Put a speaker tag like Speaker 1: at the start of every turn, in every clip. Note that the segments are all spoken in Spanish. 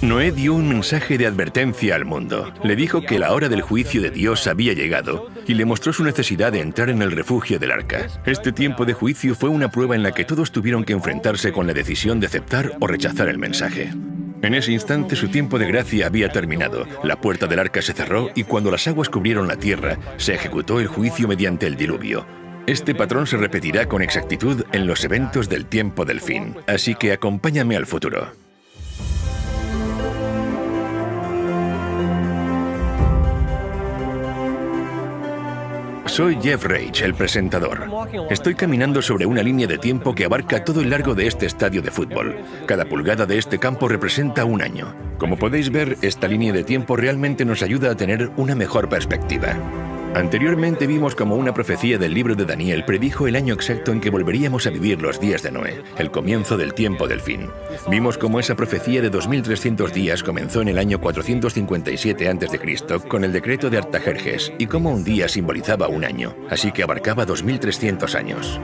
Speaker 1: Noé dio un mensaje de advertencia al mundo. Le dijo que la hora del juicio de Dios había llegado y le mostró su necesidad de entrar en el refugio del arca. Este tiempo de juicio fue una prueba en la que todos tuvieron que enfrentarse con la decisión de aceptar o rechazar el mensaje. En ese instante su tiempo de gracia había terminado, la puerta del arca se cerró y cuando las aguas cubrieron la tierra, se ejecutó el juicio mediante el diluvio. Este patrón se repetirá con exactitud en los eventos del tiempo del fin, así que acompáñame al futuro. Soy Jeff Reich, el presentador. Estoy caminando sobre una línea de tiempo que abarca todo el largo de este estadio de fútbol. Cada pulgada de este campo representa un año. Como podéis ver, esta línea de tiempo realmente nos ayuda a tener una mejor perspectiva. Anteriormente vimos cómo una profecía del libro de Daniel predijo el año exacto en que volveríamos a vivir los días de Noé, el comienzo del tiempo del fin. Vimos cómo esa profecía de 2300 días comenzó en el año 457 a.C. con el decreto de Artajerjes y cómo un día simbolizaba un año, así que abarcaba 2300 años.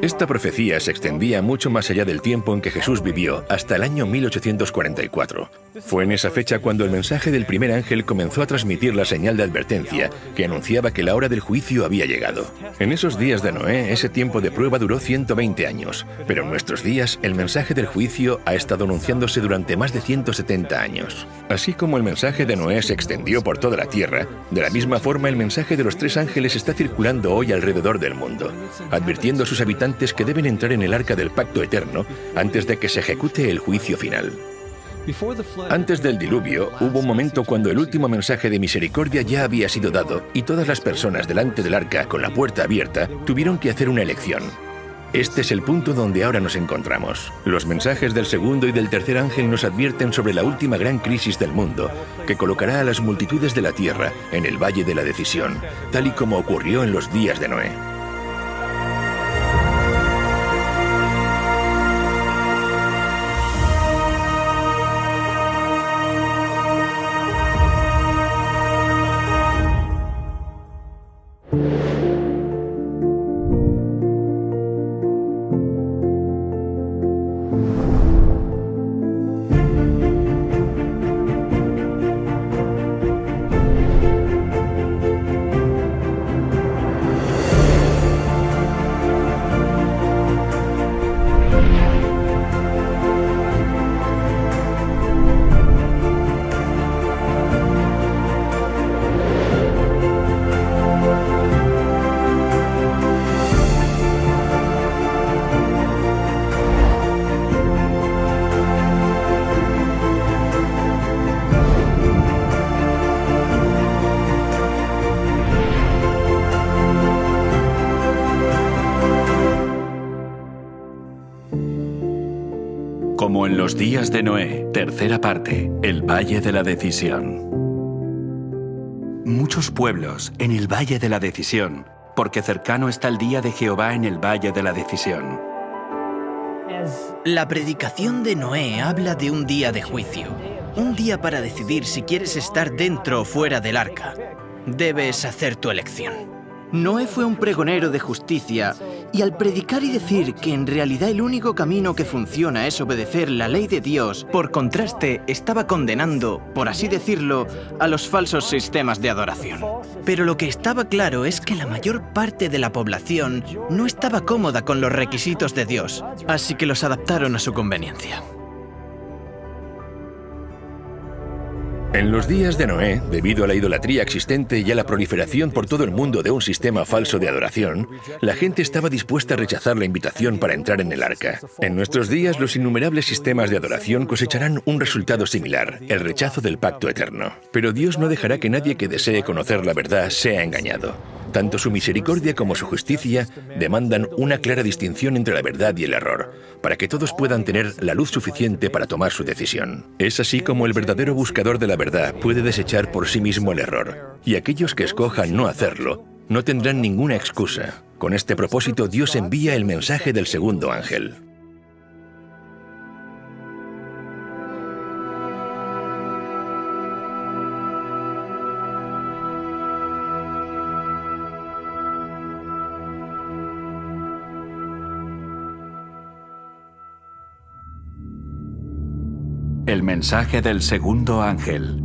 Speaker 1: Esta profecía se extendía mucho más allá del tiempo en que Jesús vivió, hasta el año 1844. Fue en esa fecha cuando el mensaje del primer ángel comenzó a transmitir la señal de advertencia que anunciaba que la hora del juicio había llegado. En esos días de Noé, ese tiempo de prueba duró 120 años, pero en nuestros días el mensaje del juicio ha estado anunciándose durante más de 170 años. Así como el mensaje de Noé se extendió por toda la tierra, de la misma forma el mensaje de los tres ángeles está circulando hoy alrededor del mundo, advirtiendo a sus habitantes que deben entrar en el arca del pacto eterno antes de que se ejecute el juicio final. Antes del diluvio, hubo un momento cuando el último mensaje de misericordia ya había sido dado y todas las personas delante del arca con la puerta abierta tuvieron que hacer una elección. Este es el punto donde ahora nos encontramos. Los mensajes del segundo y del tercer ángel nos advierten sobre la última gran crisis del mundo, que colocará a las multitudes de la tierra en el valle de la decisión, tal y como ocurrió en los días de Noé.
Speaker 2: Como en los días de Noé, tercera parte, el Valle de la Decisión. Muchos pueblos en el Valle de la Decisión, porque cercano está el día de Jehová en el Valle de la Decisión.
Speaker 3: La predicación de Noé habla de un día de juicio, un día para decidir si quieres estar dentro o fuera del arca. Debes hacer tu elección. Noé fue un pregonero de justicia y al predicar y decir que en realidad el único camino que funciona es obedecer la ley de Dios, por contraste estaba condenando, por así decirlo, a los falsos sistemas de adoración. Pero lo que estaba claro es que la mayor parte de la población no estaba cómoda con los requisitos de Dios, así que los adaptaron a su conveniencia.
Speaker 1: En los días de Noé, debido a la idolatría existente y a la proliferación por todo el mundo de un sistema falso de adoración, la gente estaba dispuesta a rechazar la invitación para entrar en el arca. En nuestros días, los innumerables sistemas de adoración cosecharán un resultado similar, el rechazo del pacto eterno. Pero Dios no dejará que nadie que desee conocer la verdad sea engañado. Tanto su misericordia como su justicia demandan una clara distinción entre la verdad y el error, para que todos puedan tener la luz suficiente para tomar su decisión. Es así como el verdadero buscador de la verdad puede desechar por sí mismo el error, y aquellos que escojan no hacerlo no tendrán ninguna excusa. Con este propósito, Dios envía el mensaje del segundo ángel.
Speaker 2: El mensaje del segundo ángel.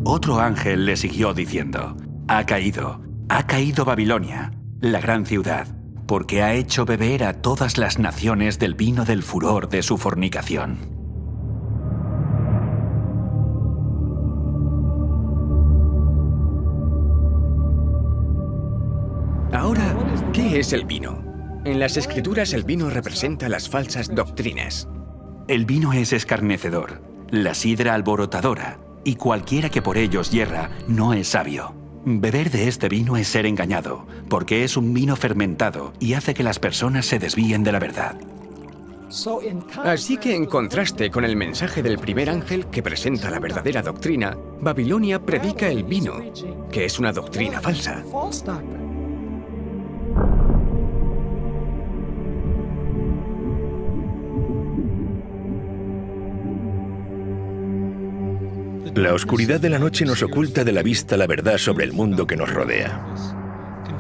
Speaker 2: Otro ángel le siguió diciendo: ha caído Babilonia, la gran ciudad, porque ha hecho beber a todas las naciones del vino del furor de su fornicación.
Speaker 4: Ahora, ¿qué es el vino? En las Escrituras el vino representa las falsas doctrinas.
Speaker 2: El vino es escarnecedor, la sidra alborotadora, y cualquiera que por ellos yerra no es sabio. Beber de este vino es ser engañado, porque es un vino fermentado y hace que las personas se desvíen de la verdad.
Speaker 4: Así que en contraste con el mensaje del primer ángel que presenta la verdadera doctrina, Babilonia predica el vino, que es una doctrina falsa.
Speaker 1: La oscuridad de la noche nos oculta de la vista la verdad sobre el mundo que nos rodea.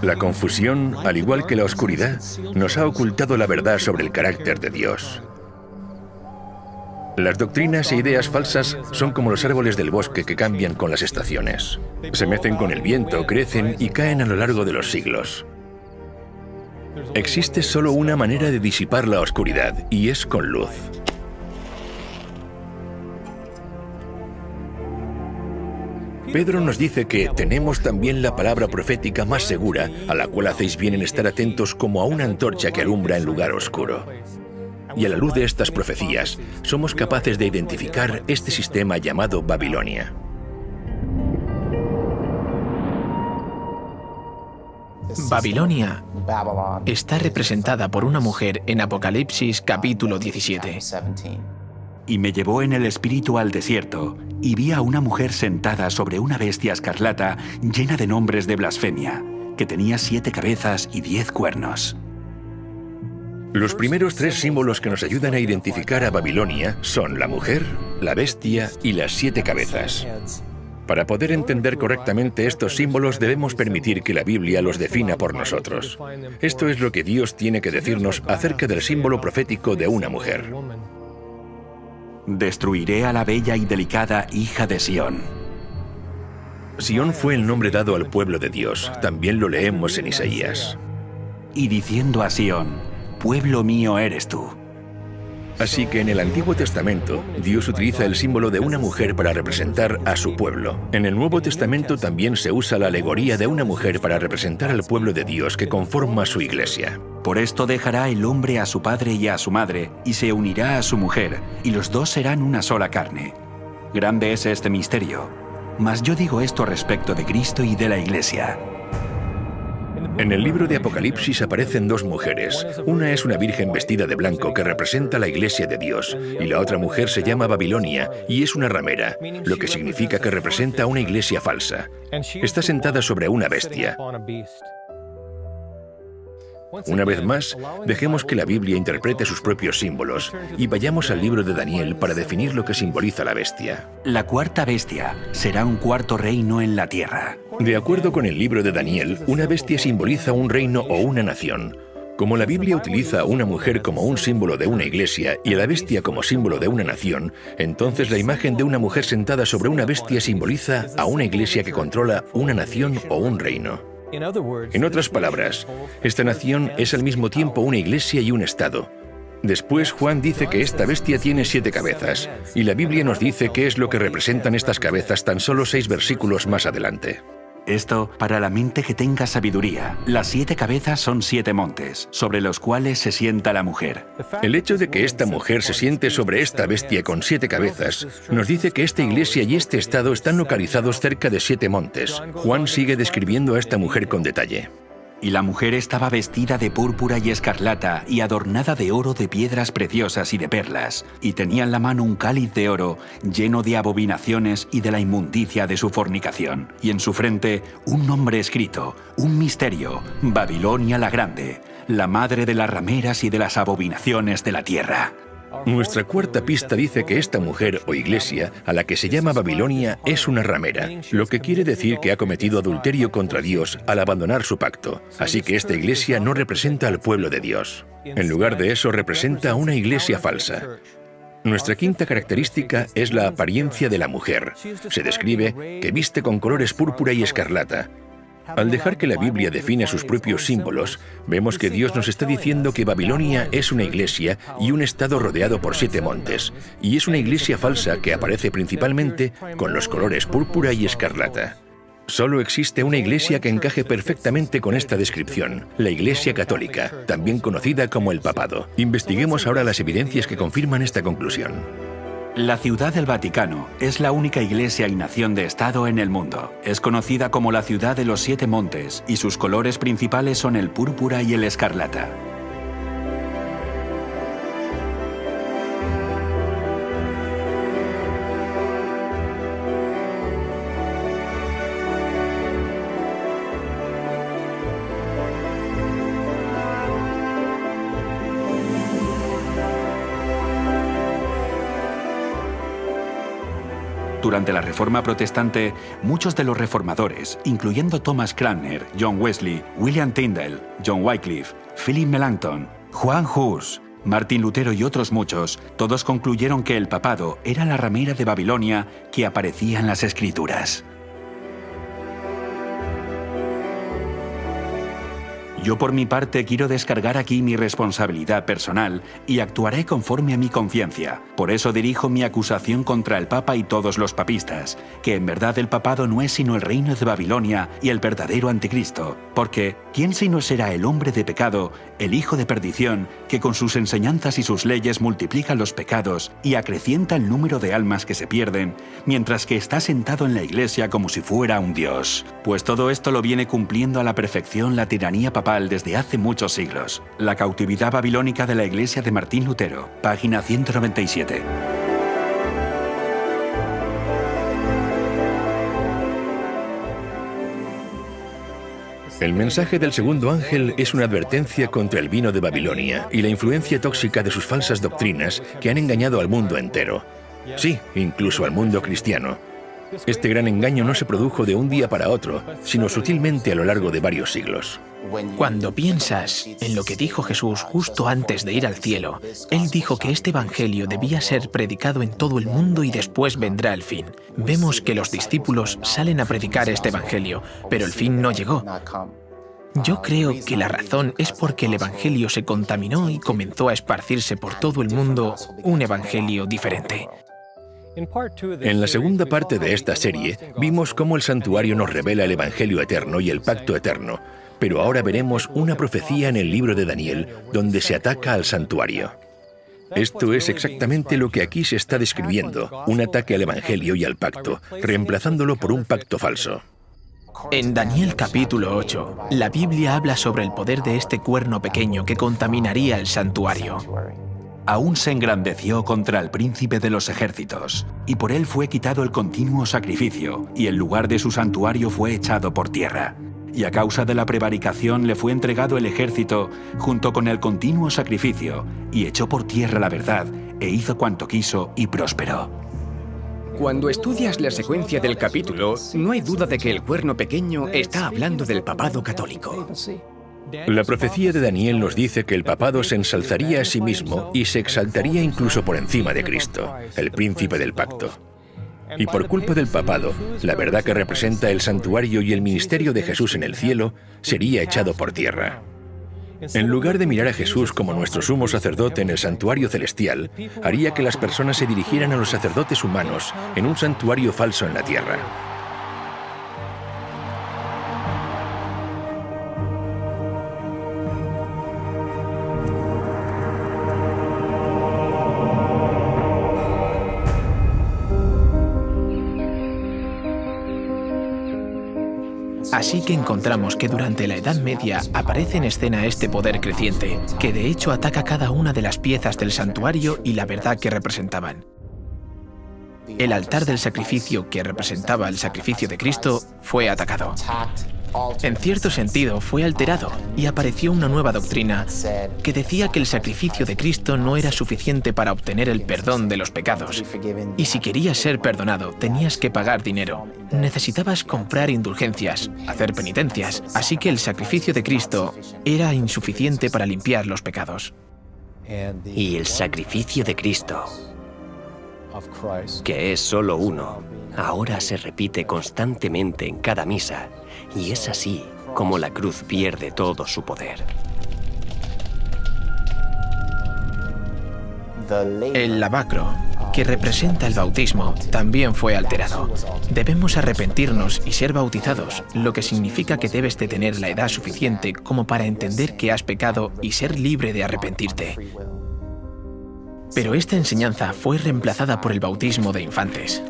Speaker 1: La confusión, al igual que la oscuridad, nos ha ocultado la verdad sobre el carácter de Dios. Las doctrinas e ideas falsas son como los árboles del bosque que cambian con las estaciones. Se mecen con el viento, crecen y caen a lo largo de los siglos. Existe solo una manera de disipar la oscuridad, y es con luz. Pedro nos dice que tenemos también la palabra profética más segura, a la cual hacéis bien en estar atentos como a una antorcha que alumbra en lugar oscuro. Y a la luz de estas profecías, somos capaces de identificar este sistema llamado Babilonia.
Speaker 5: Babilonia está representada por una mujer en Apocalipsis capítulo 17.
Speaker 2: Y me llevó en el espíritu al desierto, y vi a una mujer sentada sobre una bestia escarlata llena de nombres de blasfemia, que tenía 7 cabezas y 10 cuernos.
Speaker 1: Los primeros 3 símbolos que nos ayudan a identificar a Babilonia son la mujer, la bestia y las 7 cabezas. Para poder entender correctamente estos símbolos debemos permitir que la Biblia los defina por nosotros. Esto es lo que Dios tiene que decirnos acerca del símbolo profético de una mujer.
Speaker 2: Destruiré a la bella y delicada hija de Sión.
Speaker 1: Sión fue el nombre dado al pueblo de Dios. También lo leemos en Isaías.
Speaker 2: Y diciendo a Sión: pueblo mío eres tú.
Speaker 1: Así que en el Antiguo Testamento, Dios utiliza el símbolo de una mujer para representar a su pueblo. En el Nuevo Testamento también se usa la alegoría de una mujer para representar al pueblo de Dios que conforma su iglesia.
Speaker 2: Por esto dejará el hombre a su padre y a su madre, y se unirá a su mujer, y los dos serán una sola carne. Grande es este misterio. Mas yo digo esto respecto de Cristo y de la iglesia.
Speaker 1: En el libro de Apocalipsis aparecen 2 mujeres. Una es una virgen vestida de blanco que representa la iglesia de Dios, y la otra mujer se llama Babilonia y es una ramera, lo que significa que representa una iglesia falsa. Está sentada sobre una bestia. Una vez más, dejemos que la Biblia interprete sus propios símbolos y vayamos al libro de Daniel para definir lo que simboliza la bestia.
Speaker 2: La cuarta bestia será un cuarto reino en la tierra.
Speaker 1: De acuerdo con el libro de Daniel, una bestia simboliza un reino o una nación. Como la Biblia utiliza a una mujer como un símbolo de una iglesia y a la bestia como símbolo de una nación, entonces la imagen de una mujer sentada sobre una bestia simboliza a una iglesia que controla una nación o un reino. En otras palabras, esta nación es al mismo tiempo una iglesia y un estado. Después Juan dice que esta bestia tiene 7 cabezas, y la Biblia nos dice qué es lo que representan estas cabezas tan solo 6 versículos más adelante.
Speaker 2: Esto para la mente que tenga sabiduría. Las 7 cabezas son 7 montes, sobre los cuales se sienta la mujer.
Speaker 1: El hecho de que esta mujer se siente sobre esta bestia con 7 cabezas nos dice que esta iglesia y este estado están localizados cerca de 7 montes. Juan sigue describiendo a esta mujer con detalle.
Speaker 2: Y la mujer estaba vestida de púrpura y escarlata y adornada de oro, de piedras preciosas y de perlas, y tenía en la mano un cáliz de oro lleno de abominaciones y de la inmundicia de su fornicación, y en su frente un nombre escrito, un misterio: Babilonia la Grande, la madre de las rameras y de las abominaciones de la tierra.
Speaker 1: Nuestra cuarta pista dice que esta mujer o iglesia, a la que se llama Babilonia, es una ramera, lo que quiere decir que ha cometido adulterio contra Dios al abandonar su pacto. Así que esta iglesia no representa al pueblo de Dios. En lugar de eso, representa a una iglesia falsa. Nuestra quinta característica es la apariencia de la mujer. Se describe que viste con colores púrpura y escarlata. Al dejar que la Biblia define sus propios símbolos, vemos que Dios nos está diciendo que Babilonia es una iglesia y un estado rodeado por 7 montes, y es una iglesia falsa que aparece principalmente con los colores púrpura y escarlata. Solo existe una iglesia que encaje perfectamente con esta descripción, la Iglesia Católica, también conocida como el Papado. Investiguemos ahora las evidencias que confirman esta conclusión.
Speaker 2: La Ciudad del Vaticano es la única iglesia y nación de Estado en el mundo. Es conocida como la Ciudad de los 7 Montes y sus colores principales son el púrpura y el escarlata. Durante la Reforma Protestante, muchos de los reformadores, incluyendo Thomas Cranmer, John Wesley, William Tyndale, John Wycliffe, Philip Melanchthon, Juan Hus, Martín Lutero y otros muchos, todos concluyeron que el papado era la ramera de Babilonia que aparecía en las Escrituras. Yo por mi parte quiero descargar aquí mi responsabilidad personal y actuaré conforme a mi conciencia. Por eso dirijo mi acusación contra el Papa y todos los papistas, que en verdad el papado no es sino el reino de Babilonia y el verdadero anticristo. Porque, ¿quién sino será el hombre de pecado, el hijo de perdición, que con sus enseñanzas y sus leyes multiplica los pecados y acrecienta el número de almas que se pierden, mientras que está sentado en la iglesia como si fuera un dios? Pues todo esto lo viene cumpliendo a la perfección la tiranía papal desde hace muchos siglos. La cautividad babilónica de la iglesia de Martín Lutero, página 197.
Speaker 1: El mensaje del segundo ángel es una advertencia contra el vino de Babilonia y la influencia tóxica de sus falsas doctrinas que han engañado al mundo entero. Sí, incluso al mundo cristiano. Este gran engaño no se produjo de un día para otro, sino sutilmente a lo largo de varios siglos.
Speaker 5: Cuando piensas en lo que dijo Jesús justo antes de ir al cielo, Él dijo que este evangelio debía ser predicado en todo el mundo y después vendrá el fin. Vemos que los discípulos salen a predicar este evangelio, pero el fin no llegó. Yo creo que la razón es porque el evangelio se contaminó y comenzó a esparcirse por todo el mundo un evangelio diferente.
Speaker 1: En la segunda parte de esta serie, vimos cómo el santuario nos revela el Evangelio eterno y el pacto eterno, pero ahora veremos una profecía en el libro de Daniel donde se ataca al santuario. Esto es exactamente lo que aquí se está describiendo, un ataque al Evangelio y al pacto, reemplazándolo por un pacto falso.
Speaker 5: En Daniel capítulo 8, la Biblia habla sobre el poder de este cuerno pequeño que contaminaría el santuario.
Speaker 2: Aún se engrandeció contra el príncipe de los ejércitos, y por él fue quitado el continuo sacrificio, y el lugar de su santuario fue echado por tierra. Y a causa de la prevaricación le fue entregado el ejército junto con el continuo sacrificio, y echó por tierra la verdad, e hizo cuanto quiso y prosperó.
Speaker 4: Cuando estudias la secuencia del capítulo, no hay duda de que el cuerno pequeño está hablando del papado católico.
Speaker 1: La profecía de Daniel nos dice que el papado se ensalzaría a sí mismo y se exaltaría incluso por encima de Cristo, el príncipe del pacto. Y por culpa del papado, la verdad que representa el santuario y el ministerio de Jesús en el cielo sería echado por tierra. En lugar de mirar a Jesús como nuestro sumo sacerdote en el santuario celestial, haría que las personas se dirigieran a los sacerdotes humanos en un santuario falso en la tierra.
Speaker 5: Así que encontramos que durante la Edad Media aparece en escena este poder creciente, que de hecho ataca cada una de las piezas del santuario y la verdad que representaban. El altar del sacrificio, que representaba el sacrificio de Cristo, fue atacado. En cierto sentido, fue alterado y apareció una nueva doctrina que decía que el sacrificio de Cristo no era suficiente para obtener el perdón de los pecados. Y si querías ser perdonado, tenías que pagar dinero. Necesitabas comprar indulgencias, hacer penitencias. Así que el sacrificio de Cristo era insuficiente para limpiar los pecados.
Speaker 6: Y el sacrificio de Cristo, que es solo uno, ahora se repite constantemente en cada misa, y es así como la cruz pierde todo su poder.
Speaker 5: El lavacro, que representa el bautismo, también fue alterado. Debemos arrepentirnos y ser bautizados, lo que significa que debes de tener la edad suficiente como para entender que has pecado y ser libre de arrepentirte. Pero esta enseñanza fue reemplazada por el bautismo de infantes.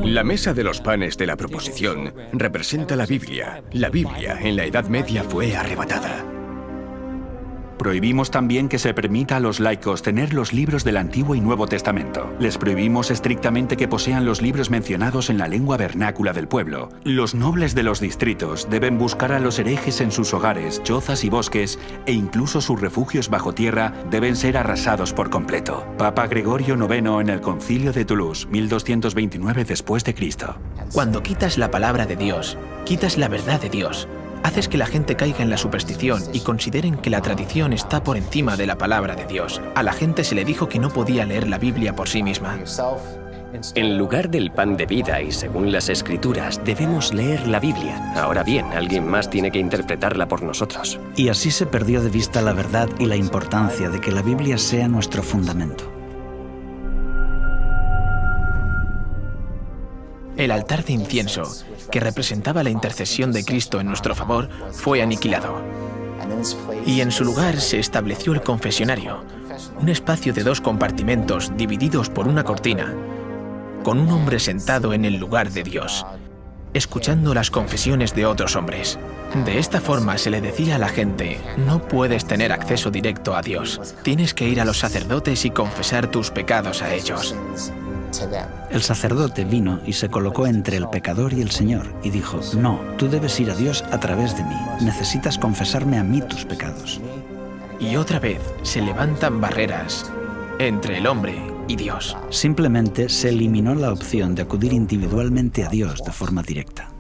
Speaker 4: La mesa de los panes de la proposición representa la Biblia. La Biblia en la Edad Media fue arrebatada.
Speaker 2: Prohibimos también que se permita a los laicos tener los libros del Antiguo y Nuevo Testamento. Les prohibimos estrictamente que posean los libros mencionados en la lengua vernácula del pueblo. Los nobles de los distritos deben buscar a los herejes en sus hogares, chozas y bosques, e incluso sus refugios bajo tierra deben ser arrasados por completo. Papa Gregorio IX en el Concilio de Toulouse, 1229 después de Cristo.
Speaker 5: Cuando quitas la palabra de Dios, quitas la verdad de Dios. Haces que la gente caiga en la superstición y consideren que la tradición está por encima de la palabra de Dios. A la gente se le dijo que no podía leer la Biblia por sí misma.
Speaker 6: En lugar del pan de vida y según las Escrituras, debemos leer la Biblia. Ahora bien, alguien más tiene que interpretarla por nosotros.
Speaker 7: Y así se perdió de vista la verdad y la importancia de que la Biblia sea nuestro fundamento.
Speaker 5: El altar de incienso, que representaba la intercesión de Cristo en nuestro favor, fue aniquilado. Y en su lugar se estableció el confesionario, un espacio de 2 compartimentos divididos por una cortina, con un hombre sentado en el lugar de Dios, escuchando las confesiones de otros hombres. De esta forma se le decía a la gente: no puedes tener acceso directo a Dios, tienes que ir a los sacerdotes y confesar tus pecados a ellos.
Speaker 7: El sacerdote vino y se colocó entre el pecador y el Señor y dijo: no, tú debes ir a Dios a través de mí, necesitas confesarme a mí tus pecados.
Speaker 5: Y otra vez se levantan barreras entre el hombre y Dios.
Speaker 7: Simplemente se eliminó la opción de acudir individualmente a Dios de forma directa.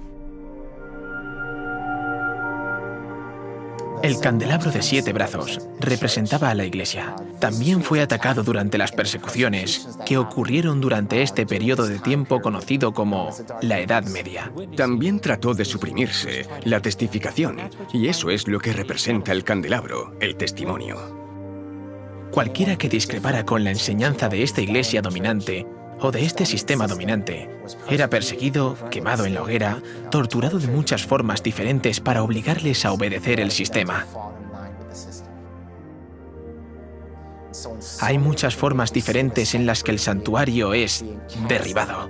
Speaker 5: El candelabro de 7 brazos representaba a la Iglesia. También fue atacado durante las persecuciones que ocurrieron durante este periodo de tiempo conocido como la Edad Media.
Speaker 4: También trató de suprimirse la testificación, y eso es lo que representa el candelabro, el testimonio.
Speaker 5: Cualquiera que discrepara con la enseñanza de esta Iglesia dominante o de este sistema dominante era perseguido, quemado en la hoguera, torturado de muchas formas diferentes para obligarles a obedecer el sistema. Hay muchas formas diferentes en las que el santuario es derribado.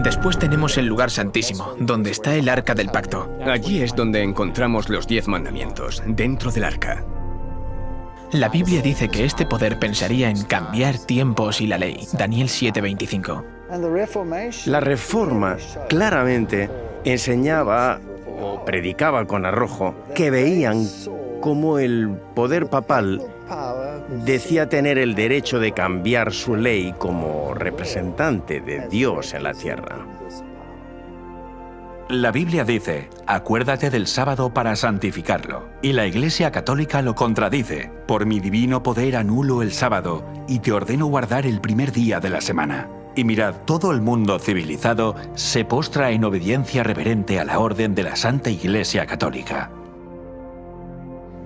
Speaker 5: Después tenemos el lugar santísimo, donde está el Arca del Pacto.
Speaker 4: Allí es donde encontramos los 10 mandamientos, dentro del arca.
Speaker 5: La Biblia dice que este poder pensaría en cambiar tiempos y la ley. Daniel 7:25.
Speaker 8: La Reforma claramente enseñaba o predicaba con arrojo que veían cómo el poder papal decía tener el derecho de cambiar su ley como representante de Dios en la tierra.
Speaker 2: La Biblia dice: acuérdate del sábado para santificarlo. Y la Iglesia Católica lo contradice: por mi divino poder anulo el sábado y te ordeno guardar el primer día de la semana. Y mirad, todo el mundo civilizado se postra en obediencia reverente a la orden de la Santa Iglesia Católica.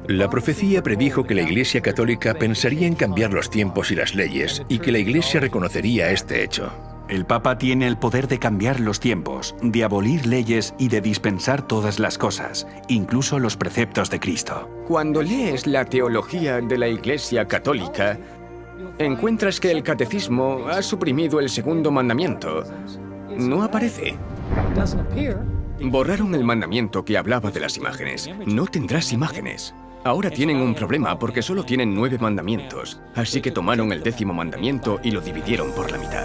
Speaker 1: La profecía predijo que la Iglesia Católica pensaría en cambiar los tiempos y las leyes, y que la Iglesia reconocería este hecho.
Speaker 2: El Papa tiene el poder de cambiar los tiempos, de abolir leyes y de dispensar todas las cosas, incluso los preceptos de Cristo.
Speaker 4: Cuando lees la teología de la Iglesia Católica, encuentras que el catecismo ha suprimido el segundo mandamiento. No aparece. Borraron el mandamiento que hablaba de las imágenes. No tendrás imágenes. Ahora tienen un problema porque solo tienen 9 mandamientos, así que tomaron el 10º mandamiento y lo dividieron por la mitad.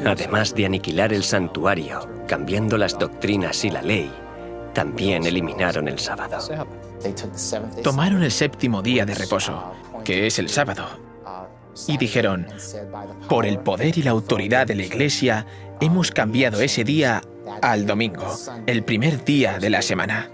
Speaker 6: Además de aniquilar el santuario, cambiando las doctrinas y la ley, también eliminaron el sábado.
Speaker 5: Tomaron el 7º día de reposo, que es el sábado, y dijeron, por el poder y la autoridad de la Iglesia, hemos cambiado ese día al domingo, el primer día de la semana.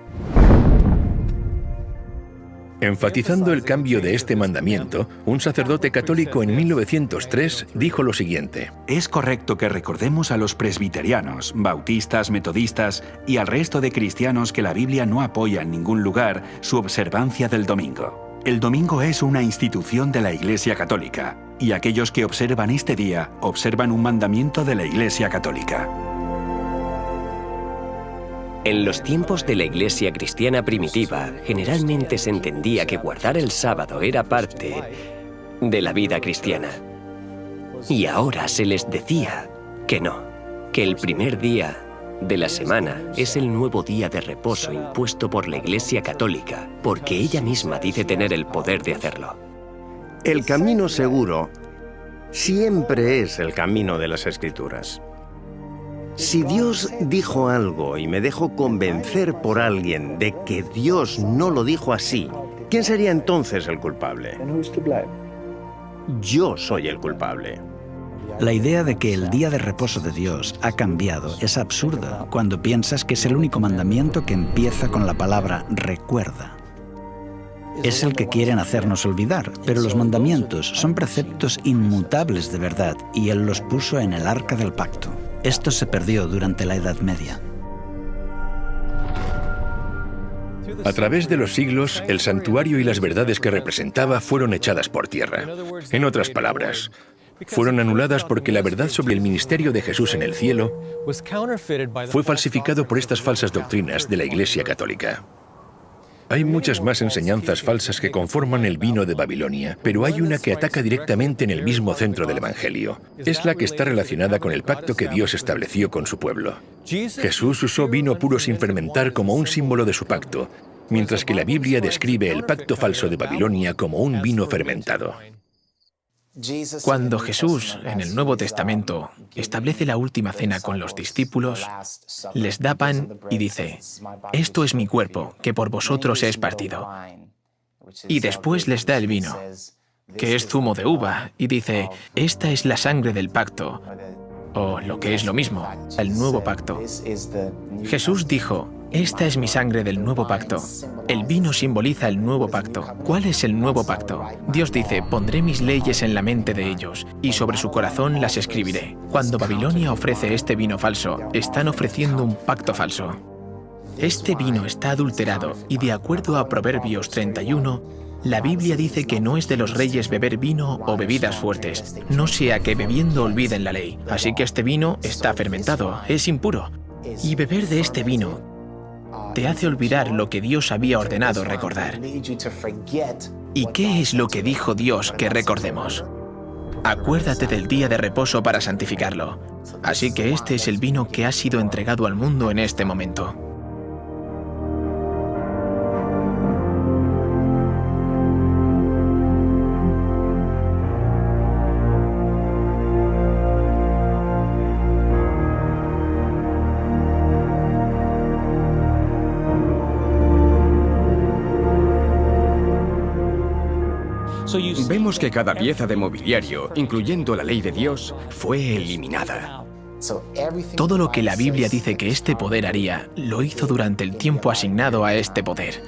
Speaker 1: Enfatizando el cambio de este mandamiento, un sacerdote católico en 1903 dijo lo siguiente:
Speaker 2: Es correcto que recordemos a los presbiterianos, bautistas, metodistas y al resto de cristianos que la Biblia no apoya en ningún lugar su observancia del domingo. El domingo es una institución de la Iglesia Católica, y aquellos que observan este día observan un mandamiento de la Iglesia Católica.
Speaker 6: En los tiempos de la Iglesia cristiana primitiva, generalmente se entendía que guardar el sábado era parte de la vida cristiana. Y ahora se les decía que no, que el primer día de la semana es el nuevo día de reposo impuesto por la Iglesia Católica, porque ella misma dice tener el poder de hacerlo.
Speaker 8: El camino seguro siempre es el camino de las Escrituras. Si Dios dijo algo y me dejo convencer por alguien de que Dios no lo dijo así, ¿quién sería entonces el culpable? Yo soy el culpable.
Speaker 7: La idea de que el día de reposo de Dios ha cambiado es absurda cuando piensas que es el único mandamiento que empieza con la palabra recuerda. Es el que quieren hacernos olvidar, pero los mandamientos son preceptos inmutables de verdad y Él los puso en el arca del pacto. Esto se perdió durante la Edad Media.
Speaker 1: A través de los siglos, el santuario y las verdades que representaba fueron echadas por tierra. En otras palabras, fueron anuladas porque la verdad sobre el ministerio de Jesús en el cielo fue falsificado por estas falsas doctrinas de la Iglesia Católica. Hay muchas más enseñanzas falsas que conforman el vino de Babilonia, pero hay una que ataca directamente en el mismo centro del Evangelio. Es la que está relacionada con el pacto que Dios estableció con su pueblo. Jesús usó vino puro sin fermentar como un símbolo de su pacto, mientras que la Biblia describe el pacto falso de Babilonia como un vino fermentado.
Speaker 5: Cuando Jesús, en el Nuevo Testamento, establece la última cena con los discípulos, les da pan y dice, «Esto es mi cuerpo, que por vosotros es partido». Y después les da el vino, que es zumo de uva, y dice, «Esta es la sangre del pacto», o lo que es lo mismo, el nuevo pacto. Jesús dijo, «Esta es mi sangre del nuevo pacto». El vino simboliza el nuevo pacto. ¿Cuál es el nuevo pacto? Dios dice, «Pondré mis leyes en la mente de ellos, y sobre su corazón las escribiré». Cuando Babilonia ofrece este vino falso, están ofreciendo un pacto falso. Este vino está adulterado, y de acuerdo a Proverbios 31, la Biblia dice que no es de los reyes beber vino o bebidas fuertes, no sea que bebiendo olviden la ley. Así que este vino está fermentado, es impuro. Y beber de este vino te hace olvidar lo que Dios había ordenado recordar. ¿Y qué es lo que dijo Dios que recordemos? Acuérdate del día de reposo para santificarlo. Así que este es el vino que ha sido entregado al mundo en este momento.
Speaker 4: Vemos que cada pieza de mobiliario, incluyendo la ley de Dios, fue eliminada.
Speaker 5: Todo lo que la Biblia dice que este poder haría, lo hizo durante el tiempo asignado a este poder.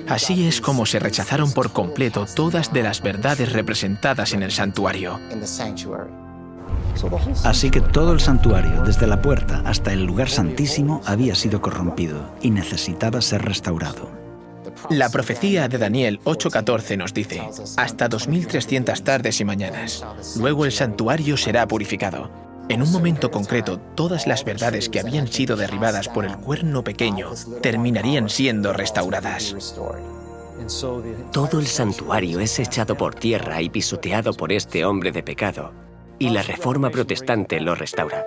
Speaker 5: Así es como se rechazaron por completo todas de las verdades representadas en el santuario.
Speaker 7: Así que todo el santuario, desde la puerta hasta el lugar santísimo, había sido corrompido y necesitaba ser restaurado.
Speaker 5: La profecía de Daniel 8:14 nos dice, hasta 2300 tardes y mañanas. Luego el santuario será purificado. En un momento concreto, todas las verdades que habían sido derribadas por el cuerno pequeño terminarían siendo restauradas.
Speaker 6: Todo el santuario es echado por tierra y pisoteado por este hombre de pecado, y la Reforma protestante lo restaura.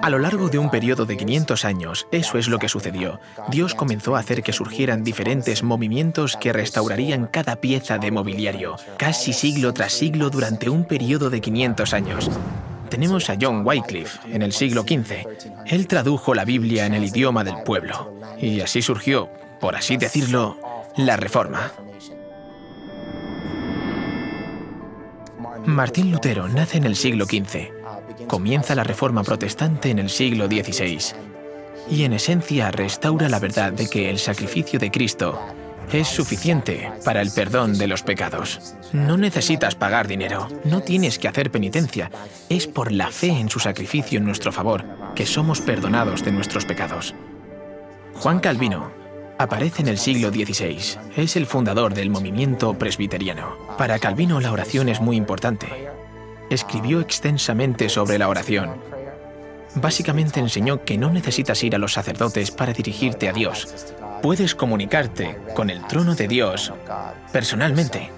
Speaker 5: A lo largo de un periodo de 500 años, eso es lo que sucedió. Dios comenzó a hacer que surgieran diferentes movimientos que restaurarían cada pieza de mobiliario, casi siglo tras siglo durante un periodo de 500 años. Tenemos a John Wycliffe en el siglo XV. Él tradujo la Biblia en el idioma del pueblo. Y así surgió, por así decirlo, la Reforma. Martín Lutero nace en el siglo XV. Comienza la Reforma protestante en el siglo XVI. Y en esencia restaura la verdad de que el sacrificio de Cristo es suficiente para el perdón de los pecados. No necesitas pagar dinero, no tienes que hacer penitencia. Es por la fe en su sacrificio en nuestro favor que somos perdonados de nuestros pecados. Juan Calvino aparece en el siglo XVI. Es el fundador del movimiento presbiteriano. Para Calvino la oración es muy importante. Escribió extensamente sobre la oración. Básicamente enseñó que no necesitas ir a los sacerdotes para dirigirte a Dios. Puedes comunicarte con el trono de Dios personalmente.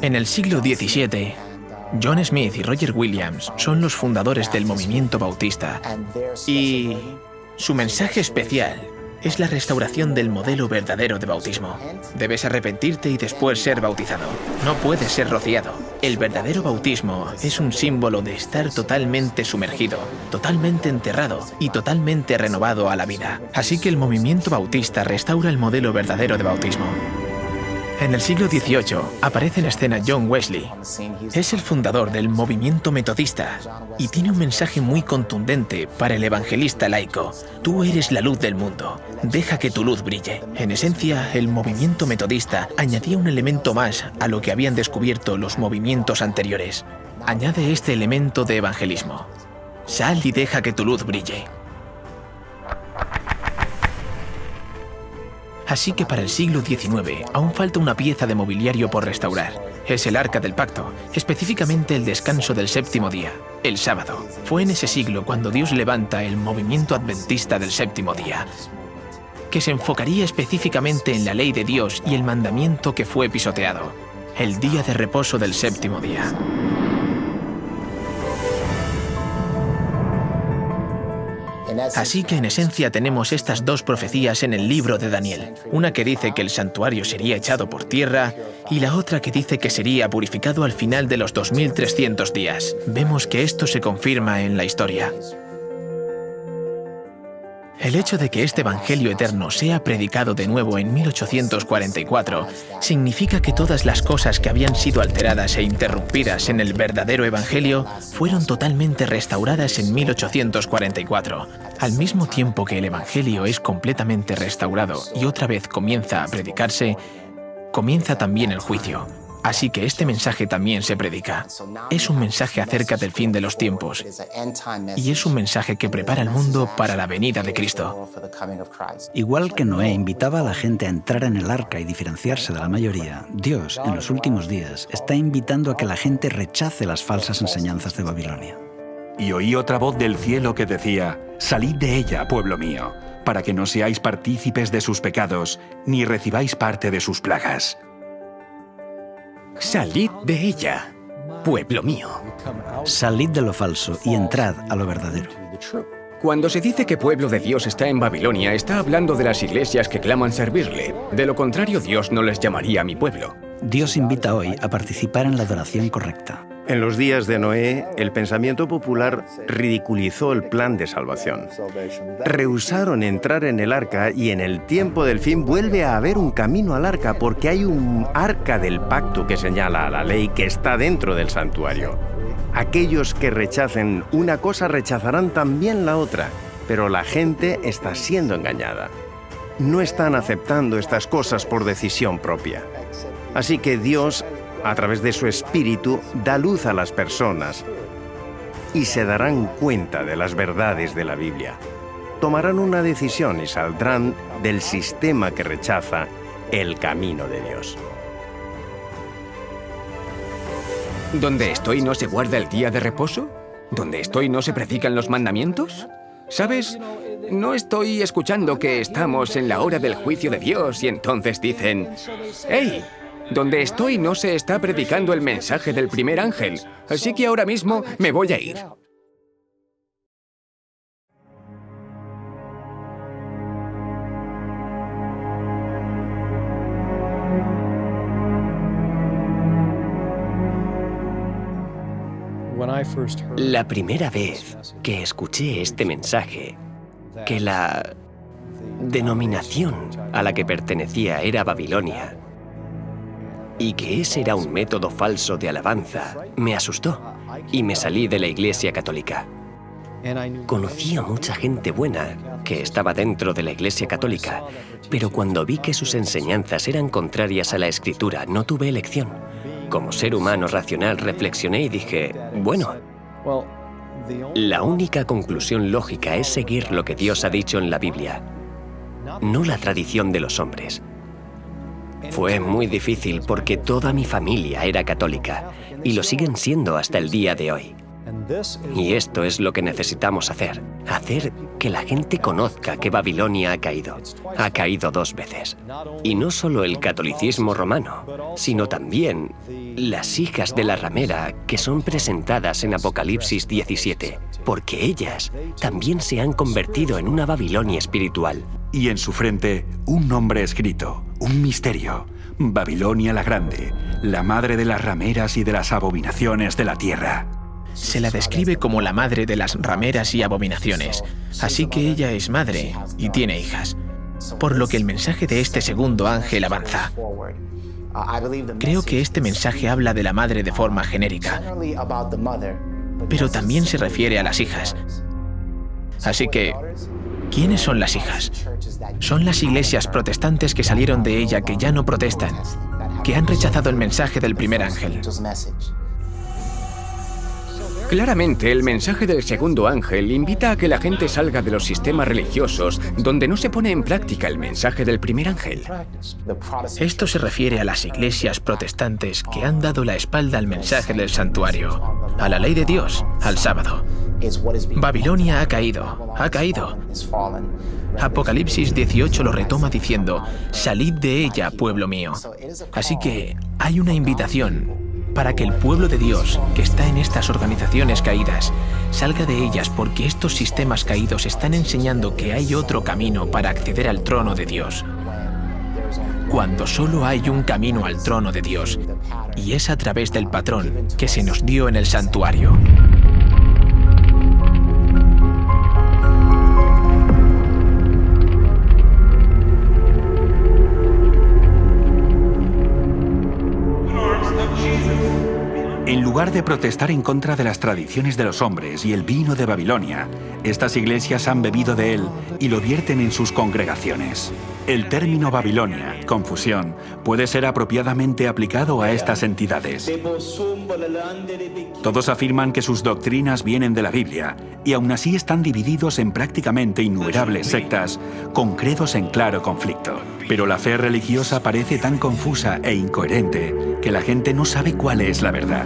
Speaker 5: En el siglo XVII, John Smith y Roger Williams son los fundadores del movimiento bautista. Y su mensaje especial es la restauración del modelo verdadero de bautismo. Debes arrepentirte y después ser bautizado. No puedes ser rociado. El verdadero bautismo es un símbolo de estar totalmente sumergido, totalmente enterrado y totalmente renovado a la vida. Así que el movimiento bautista restaura el modelo verdadero de bautismo. En el siglo XVIII aparece en escena John Wesley. Es el fundador del movimiento metodista y tiene un mensaje muy contundente para el evangelista laico. Tú eres la luz del mundo. Deja que tu luz brille. En esencia, el movimiento metodista añadía un elemento más a lo que habían descubierto los movimientos anteriores. Añade este elemento de evangelismo. Sal y deja que tu luz brille. Así que para el siglo XIX aún falta una pieza de mobiliario por restaurar. Es el Arca del Pacto, específicamente el descanso del séptimo día, el sábado. Fue en ese siglo cuando Dios levanta el movimiento adventista del séptimo día, que se enfocaría específicamente en la ley de Dios y el mandamiento que fue pisoteado, el día de reposo del séptimo día. Así que en esencia tenemos estas dos profecías en el libro de Daniel. Una que dice que el santuario sería echado por tierra y la otra que dice que sería purificado al final de los 2300 días. Vemos que esto se confirma en la historia. El hecho de que este Evangelio eterno sea predicado de nuevo en 1844 significa que todas las cosas que habían sido alteradas e interrumpidas en el verdadero Evangelio fueron totalmente restauradas en 1844. Al mismo tiempo que el Evangelio es completamente restaurado y otra vez comienza a predicarse, comienza también el juicio. Así que este mensaje también se predica. Es un mensaje acerca del fin de los tiempos. Y es un mensaje que prepara al mundo para la venida de Cristo.
Speaker 7: Igual que Noé invitaba a la gente a entrar en el arca y diferenciarse de la mayoría, Dios, en los últimos días, está invitando a que la gente rechace las falsas enseñanzas de Babilonia.
Speaker 2: Y oí otra voz del cielo que decía: «Salid de ella, pueblo mío, para que no seáis partícipes de sus pecados, ni recibáis parte de sus plagas».
Speaker 4: Salid de ella, pueblo mío.
Speaker 7: Salid de lo falso y entrad a lo verdadero.
Speaker 4: Cuando se dice que pueblo de Dios está en Babilonia, está hablando de las iglesias que claman servirle. De lo contrario, Dios no les llamaría mi pueblo.
Speaker 7: Dios invita hoy a participar en la adoración correcta.
Speaker 8: En los días de Noé, el pensamiento popular ridiculizó el plan de salvación. Rehusaron entrar en el arca y en el tiempo del fin vuelve a haber un camino al arca porque hay un arca del pacto que señala a la ley que está dentro del santuario. Aquellos que rechacen una cosa rechazarán también la otra, pero la gente está siendo engañada. No están aceptando estas cosas por decisión propia. Así que Dios, a través de su Espíritu, da luz a las personas y se darán cuenta de las verdades de la Biblia. Tomarán una decisión y saldrán del sistema que rechaza el camino de Dios.
Speaker 4: ¿Donde estoy no se guarda el día de reposo? ¿Donde estoy no se predican los mandamientos? ¿Sabes? No estoy escuchando que estamos en la hora del juicio de Dios y entonces dicen: «¡Hey! Donde estoy no se está predicando el mensaje del primer ángel, así que ahora mismo me voy a ir.
Speaker 6: La primera vez que escuché este mensaje, que la denominación a la que pertenecía era Babilonia, y que ese era un método falso de alabanza, me asustó y me salí de la Iglesia Católica. Conocí a mucha gente buena que estaba dentro de la Iglesia Católica, pero cuando vi que sus enseñanzas eran contrarias a la Escritura, no tuve elección. Como ser humano racional reflexioné y dije, bueno, la única conclusión lógica es seguir lo que Dios ha dicho en la Biblia, no la tradición de los hombres. Fue muy difícil porque toda mi familia era católica y lo siguen siendo hasta el día de hoy. Y esto es lo que necesitamos hacer que la gente conozca que Babilonia ha caído 2 veces. Y no solo el catolicismo romano, sino también las hijas de la ramera que son presentadas en Apocalipsis 17, porque ellas también se han convertido en una Babilonia espiritual.
Speaker 2: Y en su frente, un nombre escrito, un misterio: Babilonia la Grande, la madre de las rameras y de las abominaciones de la tierra.
Speaker 5: Se la describe como la madre de las rameras y abominaciones, así que ella es madre y tiene hijas, por lo que el mensaje de este segundo ángel avanza. Creo que este mensaje habla de la madre de forma genérica, pero también se refiere a las hijas. Así que, ¿quiénes son las hijas? Son las iglesias protestantes que salieron de ella, que ya no protestan, que han rechazado el mensaje del primer ángel.
Speaker 4: Claramente, el mensaje del segundo ángel invita a que la gente salga de los sistemas religiosos donde no se pone en práctica el mensaje del primer ángel.
Speaker 5: Esto se refiere a las iglesias protestantes que han dado la espalda al mensaje del santuario, a la ley de Dios, al sábado. Babilonia ha caído, ha caído. Apocalipsis 18 lo retoma diciendo, «Salid de ella, pueblo mío». Así que hay una invitación para que el pueblo de Dios, que está en estas organizaciones caídas, salga de ellas, porque estos sistemas caídos están enseñando que hay otro camino para acceder al trono de Dios. Cuando solo hay un camino al trono de Dios, y es a través del patrón que se nos dio en el santuario.
Speaker 2: En lugar de protestar en contra de las tradiciones de los hombres y el vino de Babilonia, estas iglesias han bebido de él y lo vierten en sus congregaciones. El término Babilonia, confusión, puede ser apropiadamente aplicado a estas entidades. Todos afirman que sus doctrinas vienen de la Biblia y aún así están divididos en prácticamente innumerables sectas con credos en claro conflicto. Pero la fe religiosa parece tan confusa e incoherente que la gente no sabe cuál es la verdad.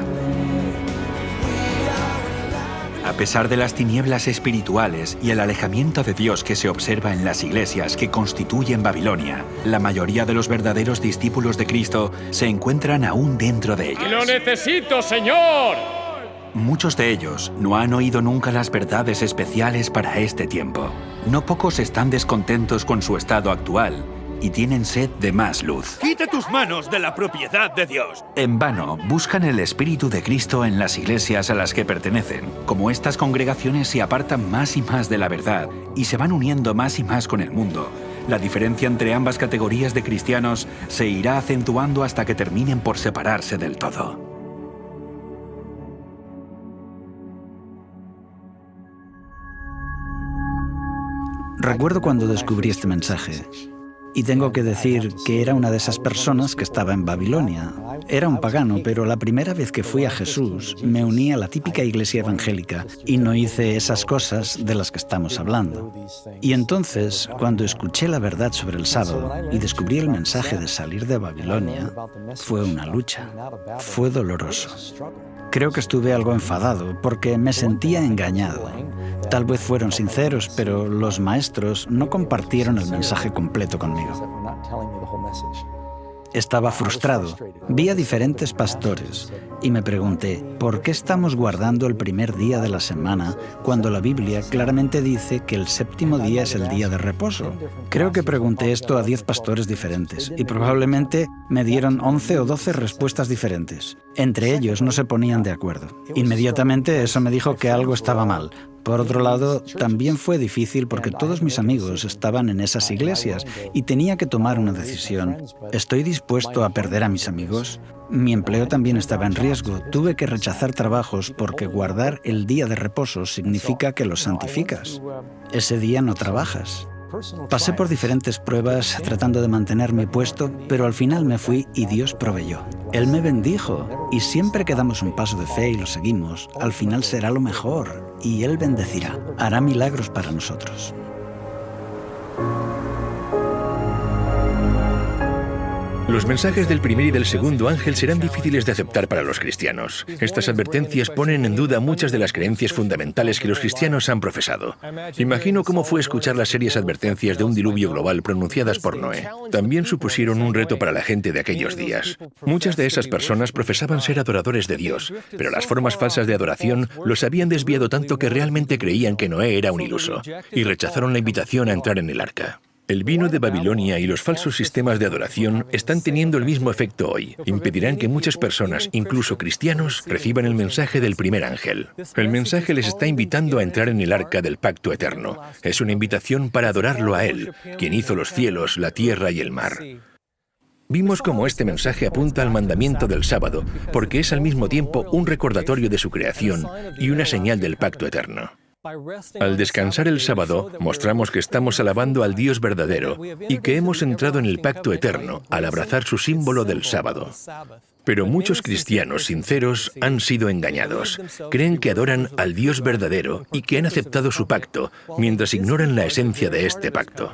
Speaker 2: A pesar de las tinieblas espirituales y el alejamiento de Dios que se observa en las iglesias que constituyen Babilonia, la mayoría de los verdaderos discípulos de Cristo se encuentran aún dentro de ellas.
Speaker 9: ¡Lo necesito, Señor!
Speaker 2: Muchos de ellos no han oído nunca las verdades especiales para este tiempo. No pocos están descontentos con su estado actual y tienen sed de más luz.
Speaker 10: ¡Quita tus manos de la propiedad de Dios!
Speaker 2: En vano, buscan el Espíritu de Cristo en las iglesias a las que pertenecen. Como estas congregaciones se apartan más y más de la verdad y se van uniendo más y más con el mundo, la diferencia entre ambas categorías de cristianos se irá acentuando hasta que terminen por separarse del todo.
Speaker 7: Recuerdo cuando descubrí este mensaje. Y tengo que decir que era una de esas personas que estaba en Babilonia. Era un pagano, pero la primera vez que fui a Jesús me uní a la típica iglesia evangélica y no hice esas cosas de las que estamos hablando. Y entonces, cuando escuché la verdad sobre el sábado y descubrí el mensaje de salir de Babilonia, fue una lucha. Fue doloroso. Creo que estuve algo enfadado porque me sentía engañado. Tal vez fueron sinceros, pero los maestros no compartieron el mensaje completo conmigo. Estaba frustrado. Vi a diferentes pastores y me pregunté, ¿por qué estamos guardando el primer día de la semana cuando la Biblia claramente dice que el séptimo día es el día de reposo? Creo que pregunté esto a 10 pastores diferentes y probablemente me dieron 11 o 12 respuestas diferentes. Entre ellos no se ponían de acuerdo. Inmediatamente eso me dijo que algo estaba mal. Por otro lado, también fue difícil porque todos mis amigos estaban en esas iglesias y tenía que tomar una decisión. ¿Estoy dispuesto a perder a mis amigos? Mi empleo también estaba en riesgo. Tuve que rechazar trabajos porque guardar el día de reposo significa que lo santificas. Ese día no trabajas. Pasé por diferentes pruebas tratando de mantener mi puesto, pero al final me fui y Dios proveyó. Él me bendijo y siempre que damos un paso de fe y lo seguimos, al final será lo mejor y Él bendecirá, hará milagros para nosotros.
Speaker 1: Los mensajes del primer y del segundo ángel serán difíciles de aceptar para los cristianos. Estas advertencias ponen en duda muchas de las creencias fundamentales que los cristianos han profesado. Imagino cómo fue escuchar las serias advertencias de un diluvio global pronunciadas por Noé. También supusieron un reto para la gente de aquellos días. Muchas de esas personas profesaban ser adoradores de Dios, pero las formas falsas de adoración los habían desviado tanto que realmente creían que Noé era un iluso, y rechazaron la invitación a entrar en el arca. El vino de Babilonia y los falsos sistemas de adoración están teniendo el mismo efecto hoy. Impedirán que muchas personas, incluso cristianos, reciban el mensaje del primer ángel. El mensaje les está invitando a entrar en el arca del pacto eterno. Es una invitación para adorarlo a Él, quien hizo los cielos, la tierra y el mar. Vimos cómo este mensaje apunta al mandamiento del sábado, porque es al mismo tiempo un recordatorio de su creación y una señal del pacto eterno. Al descansar el sábado, mostramos que estamos alabando al Dios verdadero y que hemos entrado en el pacto eterno al abrazar su símbolo del sábado. Pero muchos cristianos sinceros han sido engañados. Creen que adoran al Dios verdadero y que han aceptado su pacto, mientras ignoran la esencia de este pacto.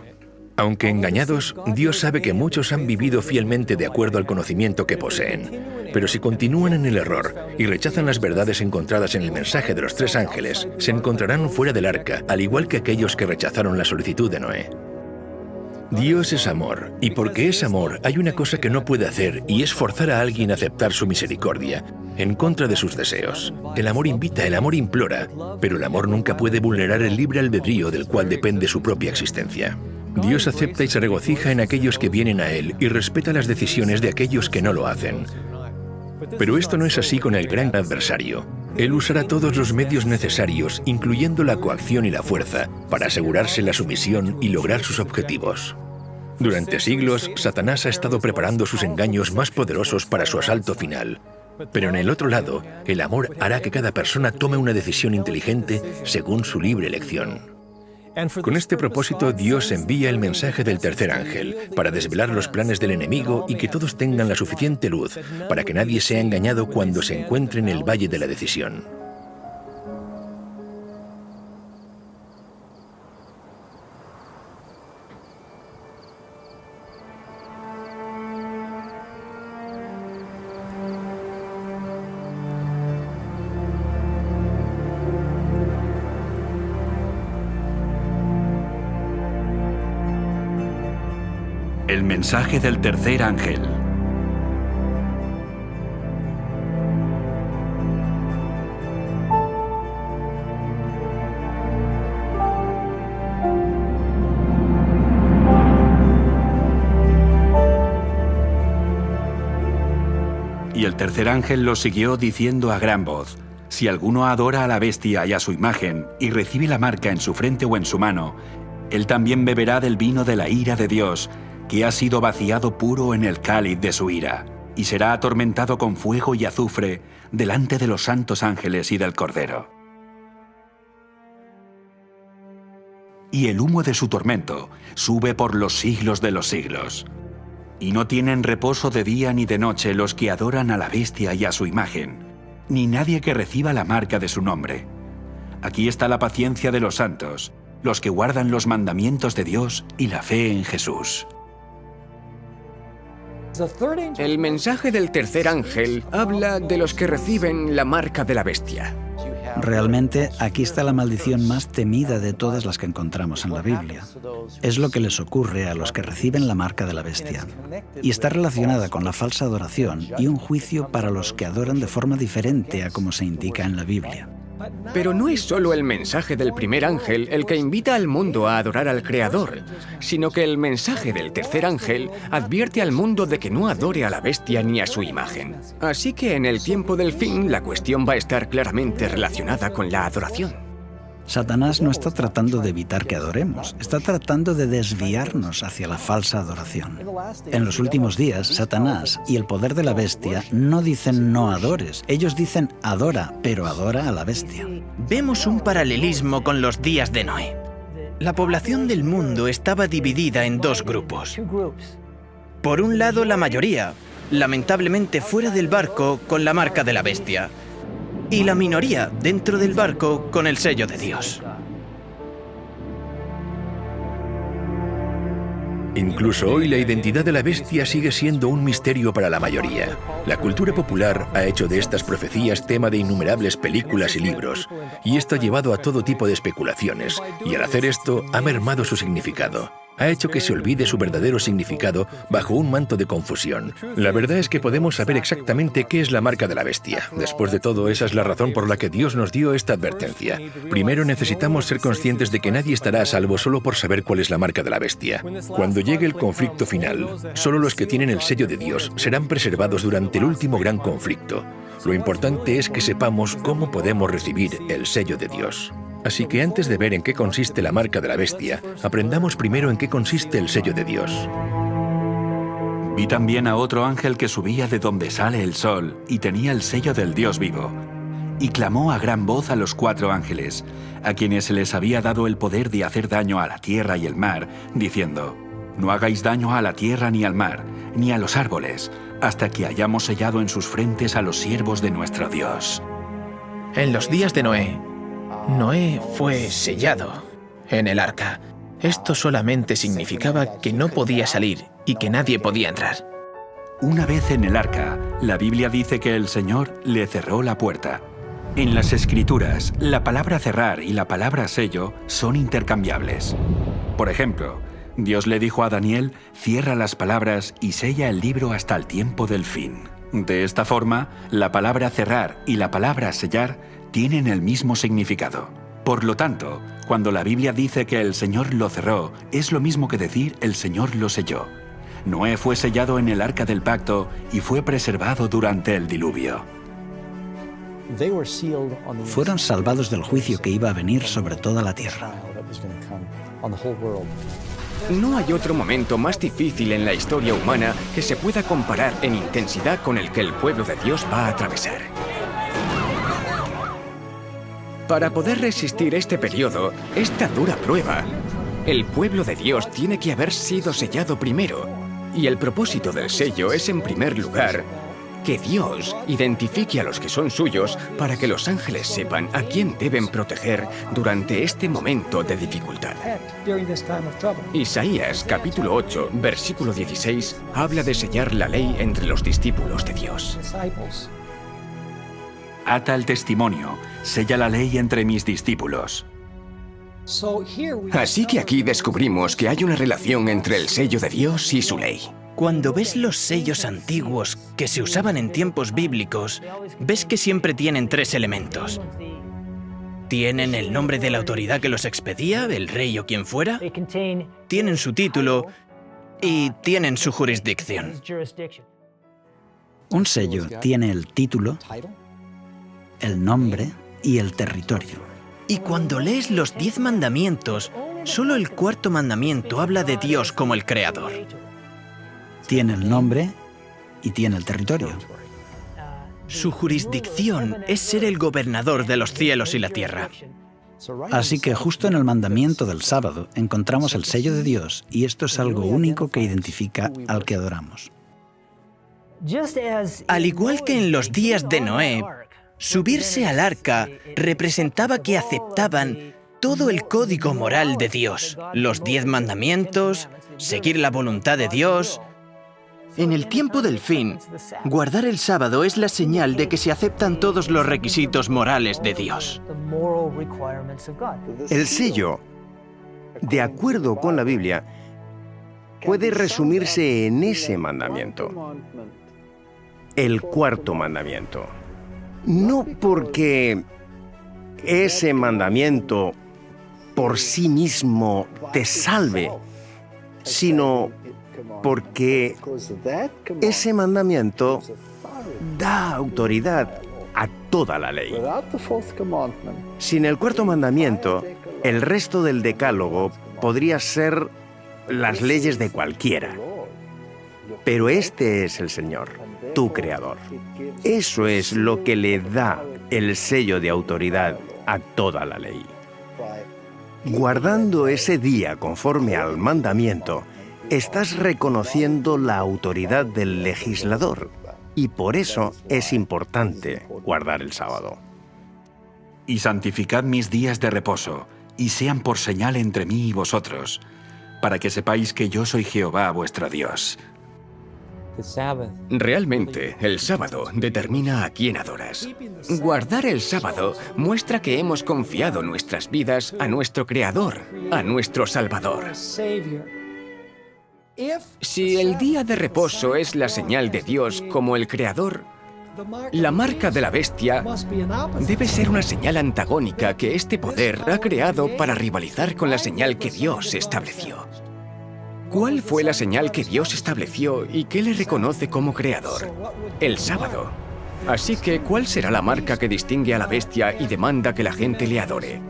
Speaker 1: Aunque engañados, Dios sabe que muchos han vivido fielmente de acuerdo al conocimiento que poseen. Pero si continúan en el error y rechazan las verdades encontradas en el mensaje de los 3 ángeles, se encontrarán fuera del arca, al igual que aquellos que rechazaron la solicitud de Noé. Dios es amor, y porque es amor, hay una cosa que no puede hacer, y es forzar a alguien a aceptar su misericordia, en contra de sus deseos. El amor invita, el amor implora, pero el amor nunca puede vulnerar el libre albedrío del cual depende su propia existencia. Dios acepta y se regocija en aquellos que vienen a Él y respeta las decisiones de aquellos que no lo hacen. Pero esto no es así con el gran adversario. Él usará todos los medios necesarios, incluyendo la coacción y la fuerza, para asegurarse la sumisión y lograr sus objetivos. Durante siglos, Satanás ha estado preparando sus engaños más poderosos para su asalto final. Pero en el otro lado, el amor hará que cada persona tome una decisión inteligente según su libre elección. Con este propósito, Dios envía el mensaje del tercer ángel para desvelar los planes del enemigo y que todos tengan la suficiente luz para que nadie sea engañado cuando se encuentre en el valle de la decisión.
Speaker 2: El mensaje del tercer ángel. Y el tercer ángel los siguió diciendo a gran voz: si alguno adora a la bestia y a su imagen y recibe la marca en su frente o en su mano, él también beberá del vino de la ira de Dios, que ha sido vaciado puro en el cáliz de su ira, y será atormentado con fuego y azufre delante de los santos ángeles y del Cordero. Y el humo de su tormento sube por los siglos de los siglos. Y no tienen reposo de día ni de noche los que adoran a la bestia y a su imagen, ni nadie que reciba la marca de su nombre. Aquí está la paciencia de los santos, los que guardan los mandamientos de Dios y la fe en Jesús.
Speaker 4: El mensaje del tercer ángel habla de los que reciben la marca de la bestia.
Speaker 7: Realmente, aquí está la maldición más temida de todas las que encontramos en la Biblia. Es lo que les ocurre a los que reciben la marca de la bestia. Y está relacionada con la falsa adoración y un juicio para los que adoran de forma diferente a como se indica en la Biblia.
Speaker 4: Pero no es solo el mensaje del primer ángel el que invita al mundo a adorar al Creador, sino que el mensaje del tercer ángel advierte al mundo de que no adore a la bestia ni a su imagen. Así que en el tiempo del fin la cuestión va a estar claramente relacionada con la adoración.
Speaker 7: Satanás no está tratando de evitar que adoremos, está tratando de desviarnos hacia la falsa adoración. En los últimos días, Satanás y el poder de la bestia no dicen no adores, ellos dicen adora, pero adora a la bestia.
Speaker 3: Vemos un paralelismo con los días de Noé. La población del mundo estaba dividida en dos grupos. Por un lado, la mayoría, lamentablemente fuera del barco con la marca de la bestia, y la minoría dentro del barco con el sello de Dios.
Speaker 1: Incluso hoy la identidad de la bestia sigue siendo un misterio para la mayoría. La cultura popular ha hecho de estas profecías tema de innumerables películas y libros, y esto ha llevado a todo tipo de especulaciones, y al hacer esto ha mermado su significado. Ha hecho que se olvide su verdadero significado bajo un manto de confusión. La verdad es que podemos saber exactamente qué es la marca de la bestia. Después de todo, esa es la razón por la que Dios nos dio esta advertencia. Primero necesitamos ser conscientes de que nadie estará a salvo solo por saber cuál es la marca de la bestia. Cuando llegue el conflicto final, solo los que tienen el sello de Dios serán preservados durante el último gran conflicto. Lo importante es que sepamos cómo podemos recibir el sello de Dios. Así que antes de ver en qué consiste la marca de la bestia, aprendamos primero en qué consiste el sello de Dios.
Speaker 2: Vi también a otro ángel que subía de donde sale el sol y tenía el sello del Dios vivo. Y clamó a gran voz a los 4 ángeles, a quienes se les había dado el poder de hacer daño a la tierra y el mar, diciendo: no hagáis daño a la tierra ni al mar, ni a los árboles, hasta que hayamos sellado en sus frentes a los siervos de nuestro Dios.
Speaker 5: En los días de Noé fue sellado en el arca. Esto solamente significaba que no podía salir y que nadie podía entrar.
Speaker 2: Una vez en el arca, la Biblia dice que el Señor le cerró la puerta. En las Escrituras, la palabra cerrar y la palabra sello son intercambiables. Por ejemplo, Dios le dijo a Daniel: cierra las palabras y sella el libro hasta el tiempo del fin. De esta forma, la palabra cerrar y la palabra sellar tienen el mismo significado. Por lo tanto, cuando la Biblia dice que el Señor lo cerró, es lo mismo que decir el Señor lo selló. Noé fue sellado en el arca del pacto y fue preservado durante el diluvio.
Speaker 7: Fueron salvados del juicio que iba a venir sobre toda la tierra.
Speaker 4: No hay otro momento más difícil en la historia humana que se pueda comparar en intensidad con el que el pueblo de Dios va a atravesar. Para poder resistir este periodo, esta dura prueba, el pueblo de Dios tiene que haber sido sellado primero. Y el propósito del sello es, en primer lugar, que Dios identifique a los que son suyos para que los ángeles sepan a quién deben proteger durante este momento de dificultad. Isaías, capítulo 8, versículo 16, habla de sellar la ley entre los discípulos de Dios.
Speaker 2: Ata el testimonio, sella la ley entre mis discípulos.
Speaker 4: Así que aquí descubrimos que hay una relación entre el sello de Dios y su ley.
Speaker 3: Cuando ves los sellos antiguos que se usaban en tiempos bíblicos, ves que siempre tienen 3 elementos. Tienen el nombre de la autoridad que los expedía, el rey o quien fuera, tienen su título y tienen su jurisdicción.
Speaker 7: Un sello tiene el título, el nombre y el territorio.
Speaker 3: Y cuando lees los 10 mandamientos, solo el 4º mandamiento habla de Dios como el creador.
Speaker 7: Tiene el nombre y tiene el territorio.
Speaker 3: Su jurisdicción es ser el gobernador de los cielos y la tierra.
Speaker 7: Así que justo en el mandamiento del sábado encontramos el sello de Dios, y esto es algo único que identifica al que adoramos.
Speaker 3: Al igual que en los días de Noé, subirse al arca representaba que aceptaban todo el código moral de Dios, los 10 mandamientos, seguir la voluntad de Dios, En el tiempo del fin, guardar el sábado es la señal de que se aceptan todos los requisitos morales de Dios.
Speaker 8: El sello, de acuerdo con la Biblia, puede resumirse en ese mandamiento, el cuarto mandamiento. No porque ese mandamiento por sí mismo te salve, sino porque ese mandamiento da autoridad a toda la ley. Sin el cuarto mandamiento, el resto del decálogo podría ser las leyes de cualquiera. Pero este es el Señor, tu Creador. Eso es lo que le da el sello de autoridad a toda la ley. Guardando ese día conforme al mandamiento, estás reconociendo la autoridad del legislador, y por eso es importante guardar el sábado.
Speaker 2: Y santificad mis días de reposo, y sean por señal entre mí y vosotros, para que sepáis que yo soy Jehová vuestro Dios.
Speaker 4: Realmente, el sábado determina a quién adoras. Guardar el sábado muestra que hemos confiado nuestras vidas a nuestro Creador, a nuestro Salvador. Si el día de reposo es la señal de Dios como el Creador, la marca de la bestia debe ser una señal antagónica que este poder ha creado para rivalizar con la señal que Dios estableció. ¿Cuál fue la señal que Dios estableció y que le reconoce como creador? El sábado. Así que, ¿cuál será la marca que distingue a la bestia y demanda que la gente le adore?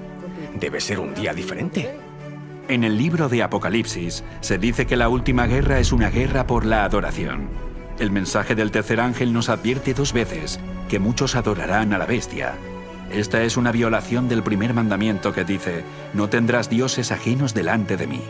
Speaker 4: Debe ser un día diferente.
Speaker 2: En el libro de Apocalipsis se dice que la última guerra es una guerra por la adoración. El mensaje del tercer ángel nos advierte 2 veces que muchos adorarán a la bestia. Esta es una violación del primer mandamiento que dice: no tendrás dioses ajenos delante de mí.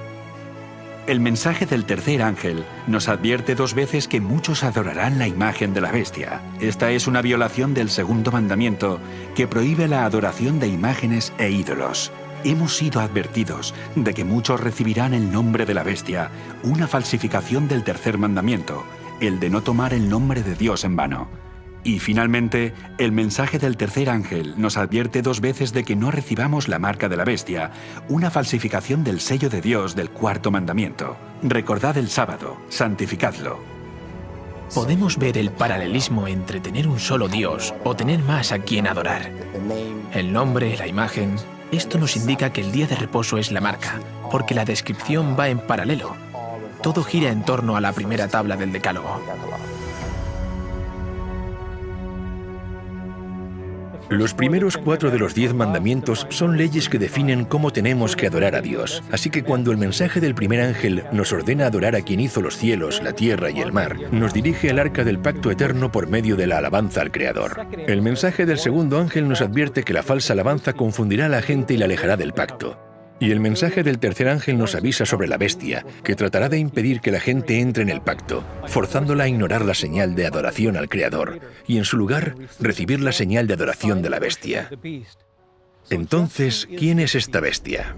Speaker 2: El mensaje del tercer ángel nos advierte 2 veces que muchos adorarán la imagen de la bestia. Esta es una violación del segundo mandamiento que prohíbe la adoración de imágenes e ídolos. Hemos sido advertidos de que muchos recibirán el nombre de la bestia, una falsificación del tercer mandamiento, el de no tomar el nombre de Dios en vano. Y finalmente, el mensaje del tercer ángel nos advierte 2 veces de que no recibamos la marca de la bestia, una falsificación del sello de Dios del cuarto mandamiento. Recordad el sábado, santificadlo.
Speaker 5: Podemos ver el paralelismo entre tener un solo Dios o tener más a quien adorar. El nombre, la imagen. Esto nos indica que el día de reposo es la marca, porque la descripción va en paralelo. Todo gira en torno a la primera tabla del Decálogo.
Speaker 1: Los primeros 4 de los 10 mandamientos son leyes que definen cómo tenemos que adorar a Dios. Así que cuando el mensaje del primer ángel nos ordena adorar a quien hizo los cielos, la tierra y el mar, nos dirige al arca del pacto eterno por medio de la alabanza al Creador. El mensaje del segundo ángel nos advierte que la falsa alabanza confundirá a la gente y la alejará del pacto. Y el mensaje del tercer ángel nos avisa sobre la bestia, que tratará de impedir que la gente entre en el pacto, forzándola a ignorar la señal de adoración al Creador, y en su lugar, recibir la señal de adoración de la bestia. Entonces, ¿quién es esta bestia?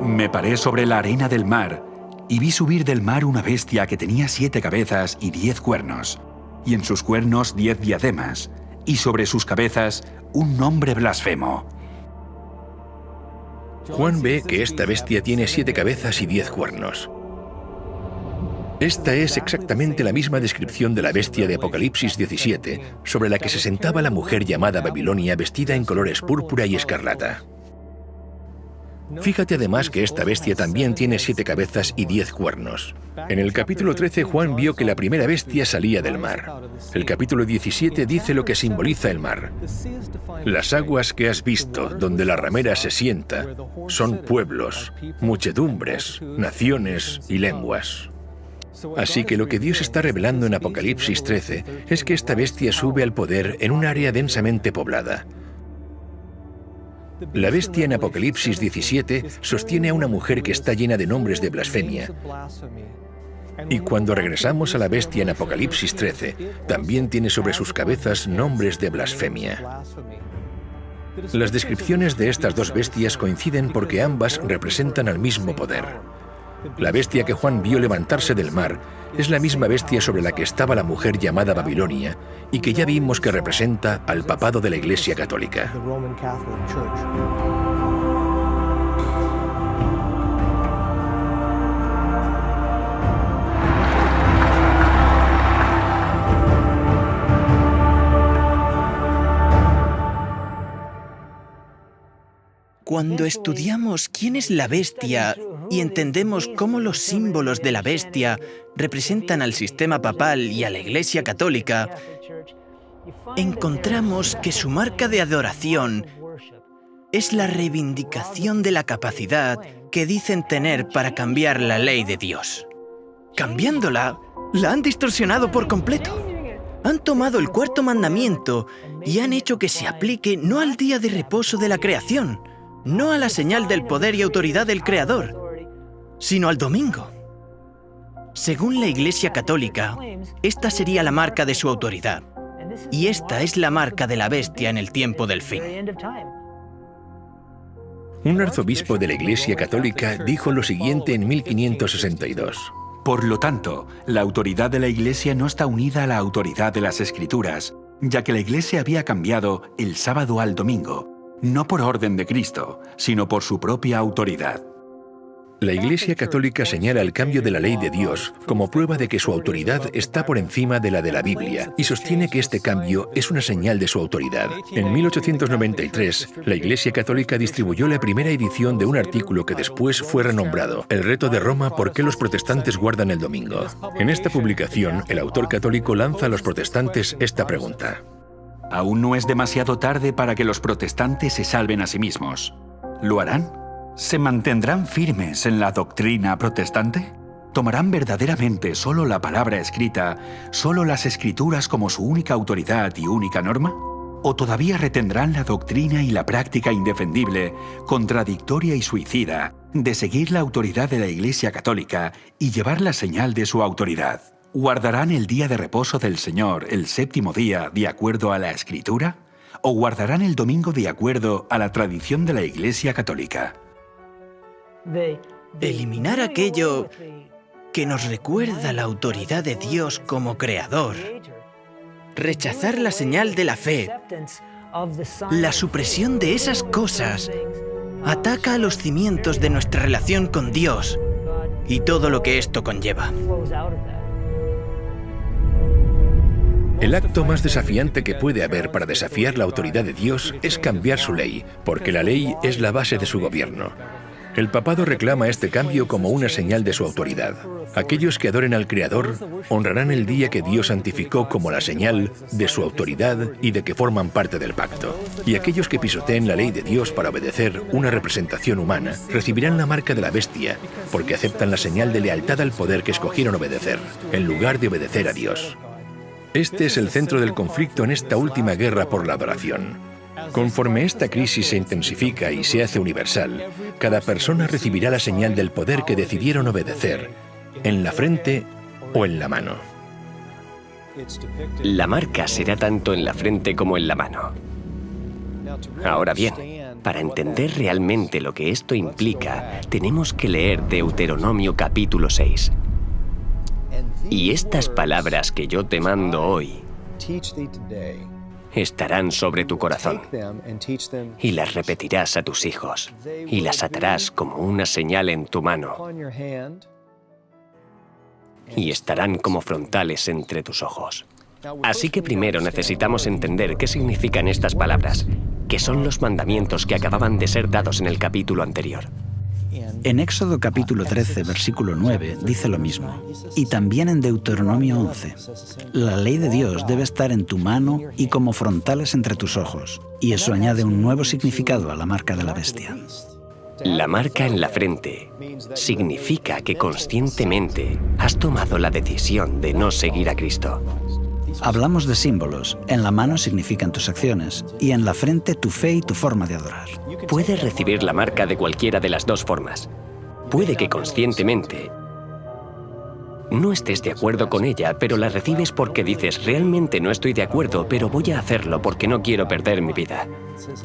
Speaker 2: Me paré sobre la arena del mar, y vi subir del mar una bestia que tenía 7 cabezas y 10 cuernos, y en sus cuernos 10 diademas, y sobre sus cabezas un nombre blasfemo.
Speaker 1: Juan ve que esta bestia tiene 7 cabezas y 10 cuernos. Esta es exactamente la misma descripción de la bestia de Apocalipsis 17, sobre la que se sentaba la mujer llamada Babilonia vestida en colores púrpura y escarlata. Fíjate además que esta bestia también tiene 7 cabezas y 10 cuernos. En el capítulo 13 Juan vio que la primera bestia salía del mar. El capítulo 17 dice lo que simboliza el mar. Las aguas que has visto, donde la ramera se sienta, son pueblos, muchedumbres, naciones y lenguas. Así que lo que Dios está revelando en Apocalipsis 13 es que esta bestia sube al poder en un área densamente poblada. La bestia en Apocalipsis 17 sostiene a una mujer que está llena de nombres de blasfemia. Y cuando regresamos a la bestia en Apocalipsis 13, también tiene sobre sus cabezas nombres de blasfemia. Las descripciones de estas 2 bestias coinciden porque ambas representan al mismo poder. La bestia que Juan vio levantarse del mar es la misma bestia sobre la que estaba la mujer llamada Babilonia y que ya vimos que representa al papado de la Iglesia Católica.
Speaker 3: Cuando estudiamos quién es la bestia y entendemos cómo los símbolos de la bestia representan al sistema papal y a la Iglesia Católica, encontramos que su marca de adoración es la reivindicación de la capacidad que dicen tener para cambiar la ley de Dios. Cambiándola, la han distorsionado por completo. Han tomado el cuarto mandamiento y han hecho que se aplique no al día de reposo de la creación, no a la señal del poder y autoridad del Creador, sino al domingo. Según la Iglesia Católica, esta sería la marca de su autoridad, y esta es la marca de la bestia en el tiempo del fin.
Speaker 1: Un arzobispo de la Iglesia Católica dijo lo siguiente en 1562.
Speaker 2: Por lo tanto, la autoridad de la Iglesia no está unida a la autoridad de las Escrituras, ya que la Iglesia había cambiado el sábado al domingo, no por orden de Cristo, sino por su propia autoridad.
Speaker 1: La Iglesia Católica señala el cambio de la ley de Dios como prueba de que su autoridad está por encima de la Biblia y sostiene que este cambio es una señal de su autoridad. En 1893, la Iglesia Católica distribuyó la primera edición de un artículo que después fue renombrado El reto de Roma: ¿por qué los protestantes guardan el domingo? En esta publicación, el autor católico lanza a los protestantes esta pregunta.
Speaker 2: Aún no es demasiado tarde para que los protestantes se salven a sí mismos. ¿Lo harán? ¿Se mantendrán firmes en la doctrina protestante? ¿Tomarán verdaderamente solo la palabra escrita, solo las Escrituras como su única autoridad y única norma? ¿O todavía retendrán la doctrina y la práctica indefendible, contradictoria y suicida, de seguir la autoridad de la Iglesia Católica y llevar la señal de su autoridad? ¿Guardarán el día de reposo del Señor, el séptimo día, de acuerdo a la Escritura? ¿O guardarán el domingo de acuerdo a la tradición de la Iglesia Católica?
Speaker 3: Eliminar aquello que nos recuerda la autoridad de Dios como Creador, rechazar la señal de la fe, la supresión de esas cosas, ataca a los cimientos de nuestra relación con Dios y todo lo que esto conlleva.
Speaker 1: El acto más desafiante que puede haber para desafiar la autoridad de Dios es cambiar su ley, porque la ley es la base de su gobierno. El papado reclama este cambio como una señal de su autoridad. Aquellos que adoren al Creador honrarán el día que Dios santificó como la señal de su autoridad y de que forman parte del pacto. Y aquellos que pisoteen la ley de Dios para obedecer una representación humana recibirán la marca de la bestia, porque aceptan la señal de lealtad al poder que escogieron obedecer, en lugar de obedecer a Dios. Este es el centro del conflicto en esta última guerra por la adoración. Conforme esta crisis se intensifica y se hace universal, cada persona recibirá la señal del poder que decidieron obedecer, en la frente o en la mano.
Speaker 6: La marca será tanto en la frente como en la mano. Ahora bien, para entender realmente lo que esto implica, tenemos que leer Deuteronomio capítulo 6. Y estas palabras que yo te mando hoy estarán sobre tu corazón, y las repetirás a tus hijos, y las atarás como una señal en tu mano, y estarán como frontales entre tus ojos. Así que primero necesitamos entender qué significan estas palabras, que son los mandamientos que acababan de ser dados en el capítulo anterior.
Speaker 7: En Éxodo capítulo 13, versículo 9, dice lo mismo. Y también en Deuteronomio 11. La ley de Dios debe estar en tu mano y como frontales entre tus ojos. Y eso añade un nuevo significado a la marca de la bestia.
Speaker 6: La marca en la frente significa que conscientemente has tomado la decisión de no seguir a Cristo.
Speaker 7: Hablamos de símbolos. En la mano significan tus acciones y en la frente tu fe y tu forma de adorar.
Speaker 6: Puedes recibir la marca de cualquiera de las dos formas. Puede que conscientemente no estés de acuerdo con ella, pero la recibes porque dices, realmente no estoy de acuerdo, pero voy a hacerlo porque no quiero perder mi vida.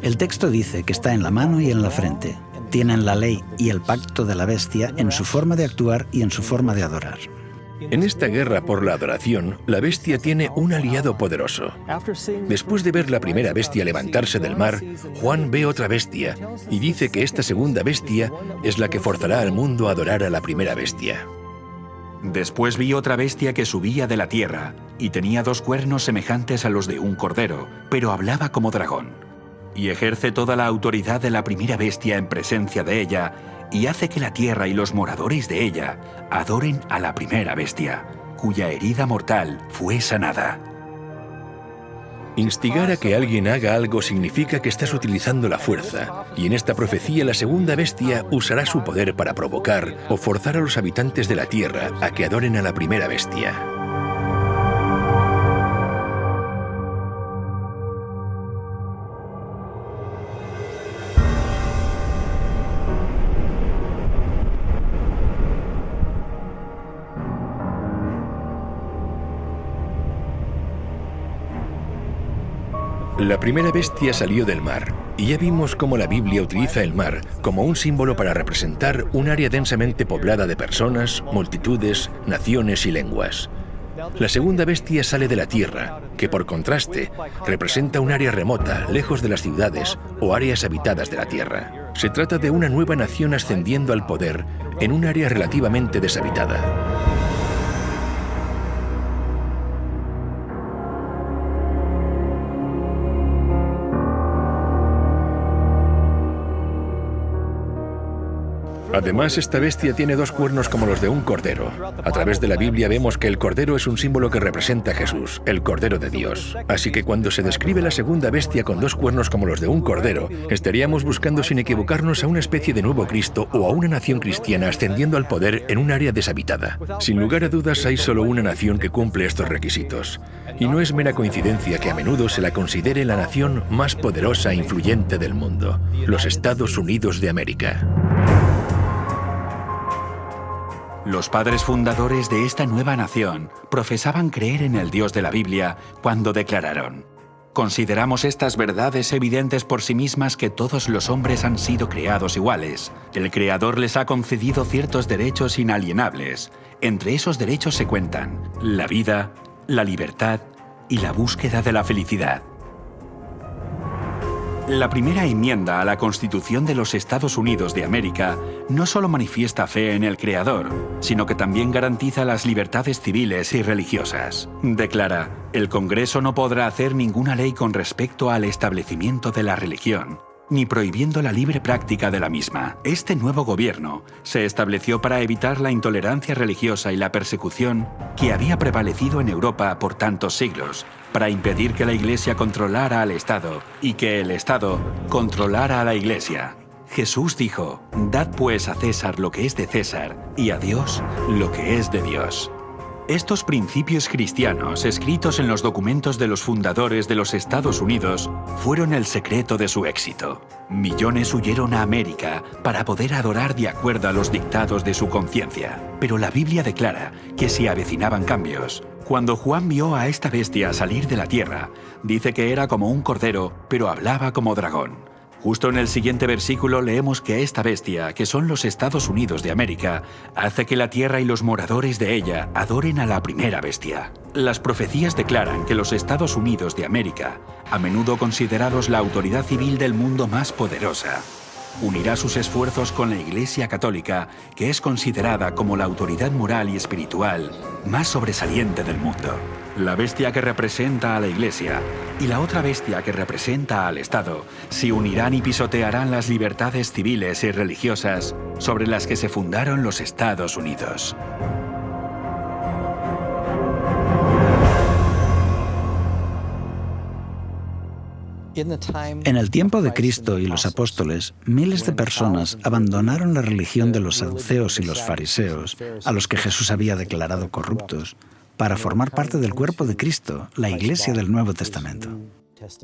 Speaker 7: El texto dice que está en la mano y en la frente. Tienen la ley y el pacto de la bestia en su forma de actuar y en su forma de adorar.
Speaker 1: En esta guerra por la adoración, la bestia tiene un aliado poderoso. Después de ver la primera bestia levantarse del mar, Juan ve otra bestia y dice que esta segunda bestia es la que forzará al mundo a adorar a la primera bestia.
Speaker 2: Después vi otra bestia que subía de la tierra y tenía 2 cuernos semejantes a los de un cordero, pero hablaba como dragón. Y ejerce toda la autoridad de la primera bestia en presencia de ella y hace que la tierra y los moradores de ella adoren a la primera bestia, cuya herida mortal fue sanada.
Speaker 1: Instigar a que alguien haga algo significa que estás utilizando la fuerza, y en esta profecía la segunda bestia usará su poder para provocar o forzar a los habitantes de la tierra a que adoren a la primera bestia. La primera bestia salió del mar, y ya vimos cómo la Biblia utiliza el mar como un símbolo para representar un área densamente poblada de personas, multitudes, naciones y lenguas. La segunda bestia sale de la tierra, que por contraste representa un área remota, lejos de las ciudades o áreas habitadas de la tierra. Se trata de una nueva nación ascendiendo al poder en un área relativamente deshabitada. Además, esta bestia tiene 2 cuernos como los de un cordero. A través de la Biblia vemos que el cordero es un símbolo que representa a Jesús, el Cordero de Dios. Así que cuando se describe la segunda bestia con 2 cuernos como los de un cordero, estaríamos buscando sin equivocarnos a una especie de nuevo Cristo o a una nación cristiana ascendiendo al poder en un área deshabitada. Sin lugar a dudas, hay solo una nación que cumple estos requisitos. Y no es mera coincidencia que a menudo se la considere la nación más poderosa e influyente del mundo, los Estados Unidos de América.
Speaker 2: Los padres fundadores de esta nueva nación profesaban creer en el Dios de la Biblia cuando declararon: «Consideramos estas verdades evidentes por sí mismas que todos los hombres han sido creados iguales. El Creador les ha concedido ciertos derechos inalienables. Entre esos derechos se cuentan la vida, la libertad y la búsqueda de la felicidad». La primera enmienda a la Constitución de los Estados Unidos de América no solo manifiesta fe en el Creador, sino que también garantiza las libertades civiles y religiosas. Declara: el Congreso no podrá hacer ninguna ley con respecto al establecimiento de la religión, ni prohibiendo la libre práctica de la misma. Este nuevo gobierno se estableció para evitar la intolerancia religiosa y la persecución que había prevalecido en Europa por tantos siglos, para impedir que la Iglesia controlara al Estado y que el Estado controlara a la Iglesia. Jesús dijo: «Dad pues a César lo que es de César y a Dios lo que es de Dios». Estos principios cristianos, escritos en los documentos de los fundadores de los Estados Unidos, fueron el secreto de su éxito. Millones huyeron a América para poder adorar de acuerdo a los dictados de su conciencia. Pero la Biblia declara que se avecinaban cambios. Cuando Juan vio a esta bestia salir de la tierra, dice que era como un cordero, pero hablaba como dragón. Justo en el siguiente versículo leemos que esta bestia, que son los Estados Unidos de América, hace que la tierra y los moradores de ella adoren a la primera bestia. Las profecías declaran que los Estados Unidos de América, a menudo considerados la autoridad civil del mundo más poderosa, unirá sus esfuerzos con la Iglesia Católica, que es considerada como la autoridad moral y espiritual más sobresaliente del mundo. La bestia que representa a la Iglesia y la otra bestia que representa al Estado se unirán y pisotearán las libertades civiles y religiosas sobre las que se fundaron los Estados Unidos.
Speaker 7: En el tiempo de Cristo y los apóstoles, miles de personas abandonaron la religión de los saduceos y los fariseos, a los que Jesús había declarado corruptos, para formar parte del cuerpo de Cristo, la Iglesia del Nuevo Testamento.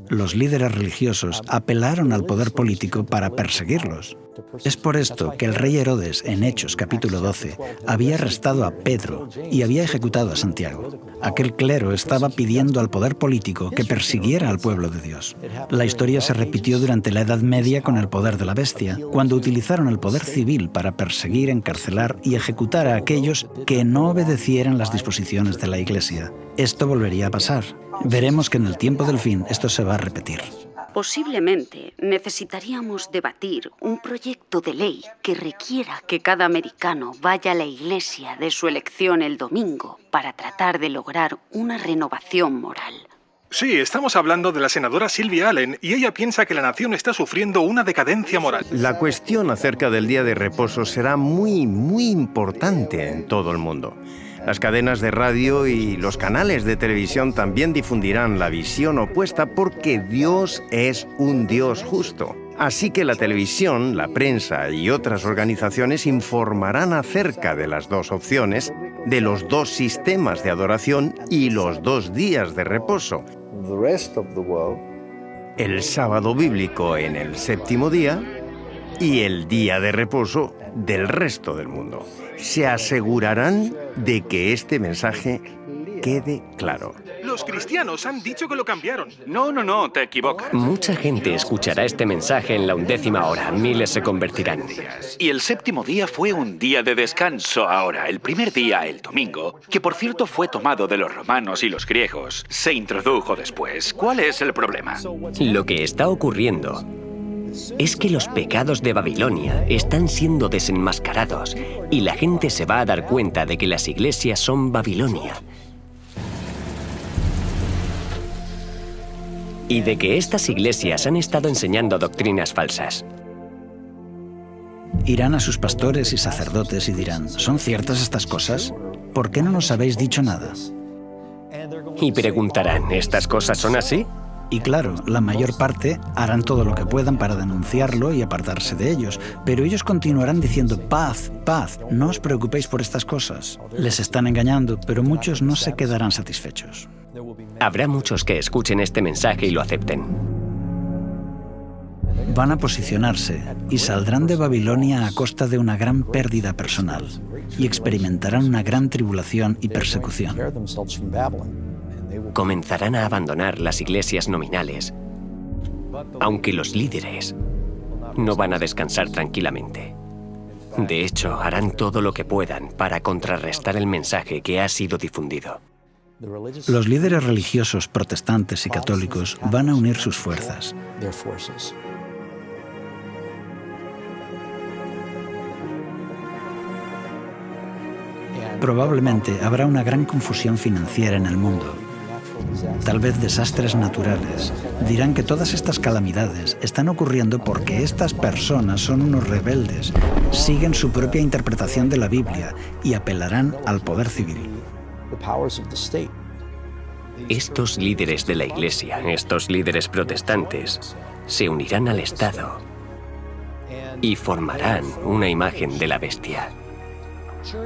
Speaker 7: Los líderes religiosos apelaron al poder político para perseguirlos. Es por esto que el rey Herodes, en Hechos capítulo 12, había arrestado a Pedro y había ejecutado a Santiago. Aquel clero estaba pidiendo al poder político que persiguiera al pueblo de Dios. La historia se repitió durante la Edad Media con el poder de la bestia, cuando utilizaron el poder civil para perseguir, encarcelar y ejecutar a aquellos que no obedecieran las disposiciones de la Iglesia. Esto volvería a pasar. Veremos que en el tiempo del fin esto se va a repetir.
Speaker 11: Posiblemente necesitaríamos debatir un proyecto de ley que requiera que cada americano vaya a la iglesia de su elección el domingo para tratar de lograr una renovación moral.
Speaker 12: Sí, estamos hablando de la senadora Sylvia Allen y ella piensa que la nación está sufriendo una decadencia moral.
Speaker 8: La cuestión acerca del día de reposo será muy importante en todo el mundo. Las cadenas de radio y los canales de televisión también difundirán la visión opuesta porque Dios es un Dios justo. Así que la televisión, la prensa y otras organizaciones informarán acerca de las dos opciones, de los dos sistemas de adoración y los dos días de reposo. El sábado bíblico en el séptimo día y el día de reposo del resto del mundo. Se asegurarán de que este mensaje quede claro.
Speaker 12: Los cristianos han dicho que lo cambiaron.
Speaker 10: No, te equivocas.
Speaker 6: Mucha gente escuchará este mensaje en la 11ª hora. Miles se convertirán.
Speaker 2: Y el séptimo día fue un día de descanso ahora. El primer día, el domingo, que por cierto fue tomado de los romanos y los griegos, se introdujo después. ¿Cuál es el problema?
Speaker 6: Lo que está ocurriendo es que los pecados de Babilonia están siendo desenmascarados y la gente se va a dar cuenta de que las iglesias son Babilonia. Y de que estas iglesias han estado enseñando doctrinas falsas.
Speaker 7: Irán a sus pastores y sacerdotes y dirán, ¿son ciertas estas cosas? ¿Por qué no nos habéis dicho nada?
Speaker 6: Y preguntarán, ¿estas cosas son así?
Speaker 7: Y claro, la mayor parte harán todo lo que puedan para denunciarlo y apartarse de ellos, pero ellos continuarán diciendo paz, paz, no os preocupéis por estas cosas. Les están engañando, pero muchos no se quedarán satisfechos.
Speaker 6: Habrá muchos que escuchen este mensaje y lo acepten.
Speaker 7: Van a posicionarse y saldrán de Babilonia a costa de una gran pérdida personal y experimentarán una gran tribulación y persecución.
Speaker 6: Comenzarán a abandonar las iglesias nominales, aunque los líderes no van a descansar tranquilamente. De hecho, harán todo lo que puedan para contrarrestar el mensaje que ha sido difundido.
Speaker 7: Los líderes religiosos protestantes y católicos van a unir sus fuerzas. Probablemente habrá una gran confusión financiera en el mundo. Tal vez desastres naturales. Dirán que todas estas calamidades están ocurriendo porque estas personas son unos rebeldes, siguen su propia interpretación de la Biblia y apelarán al poder civil.
Speaker 6: Estos líderes de la Iglesia, estos líderes protestantes, se unirán al Estado y formarán una imagen de la bestia.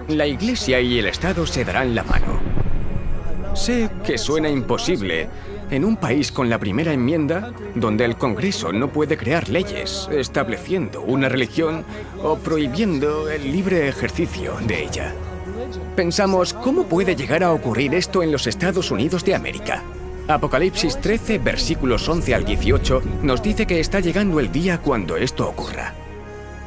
Speaker 4: La Iglesia y el Estado se darán la mano. Sé que suena imposible en un país con la primera enmienda, donde el Congreso no puede crear leyes estableciendo una religión o prohibiendo el libre ejercicio de ella. Pensamos, ¿cómo puede llegar a ocurrir esto en los Estados Unidos de América? Apocalipsis 13, versículos 11 al 18, nos dice que está llegando el día cuando esto ocurra.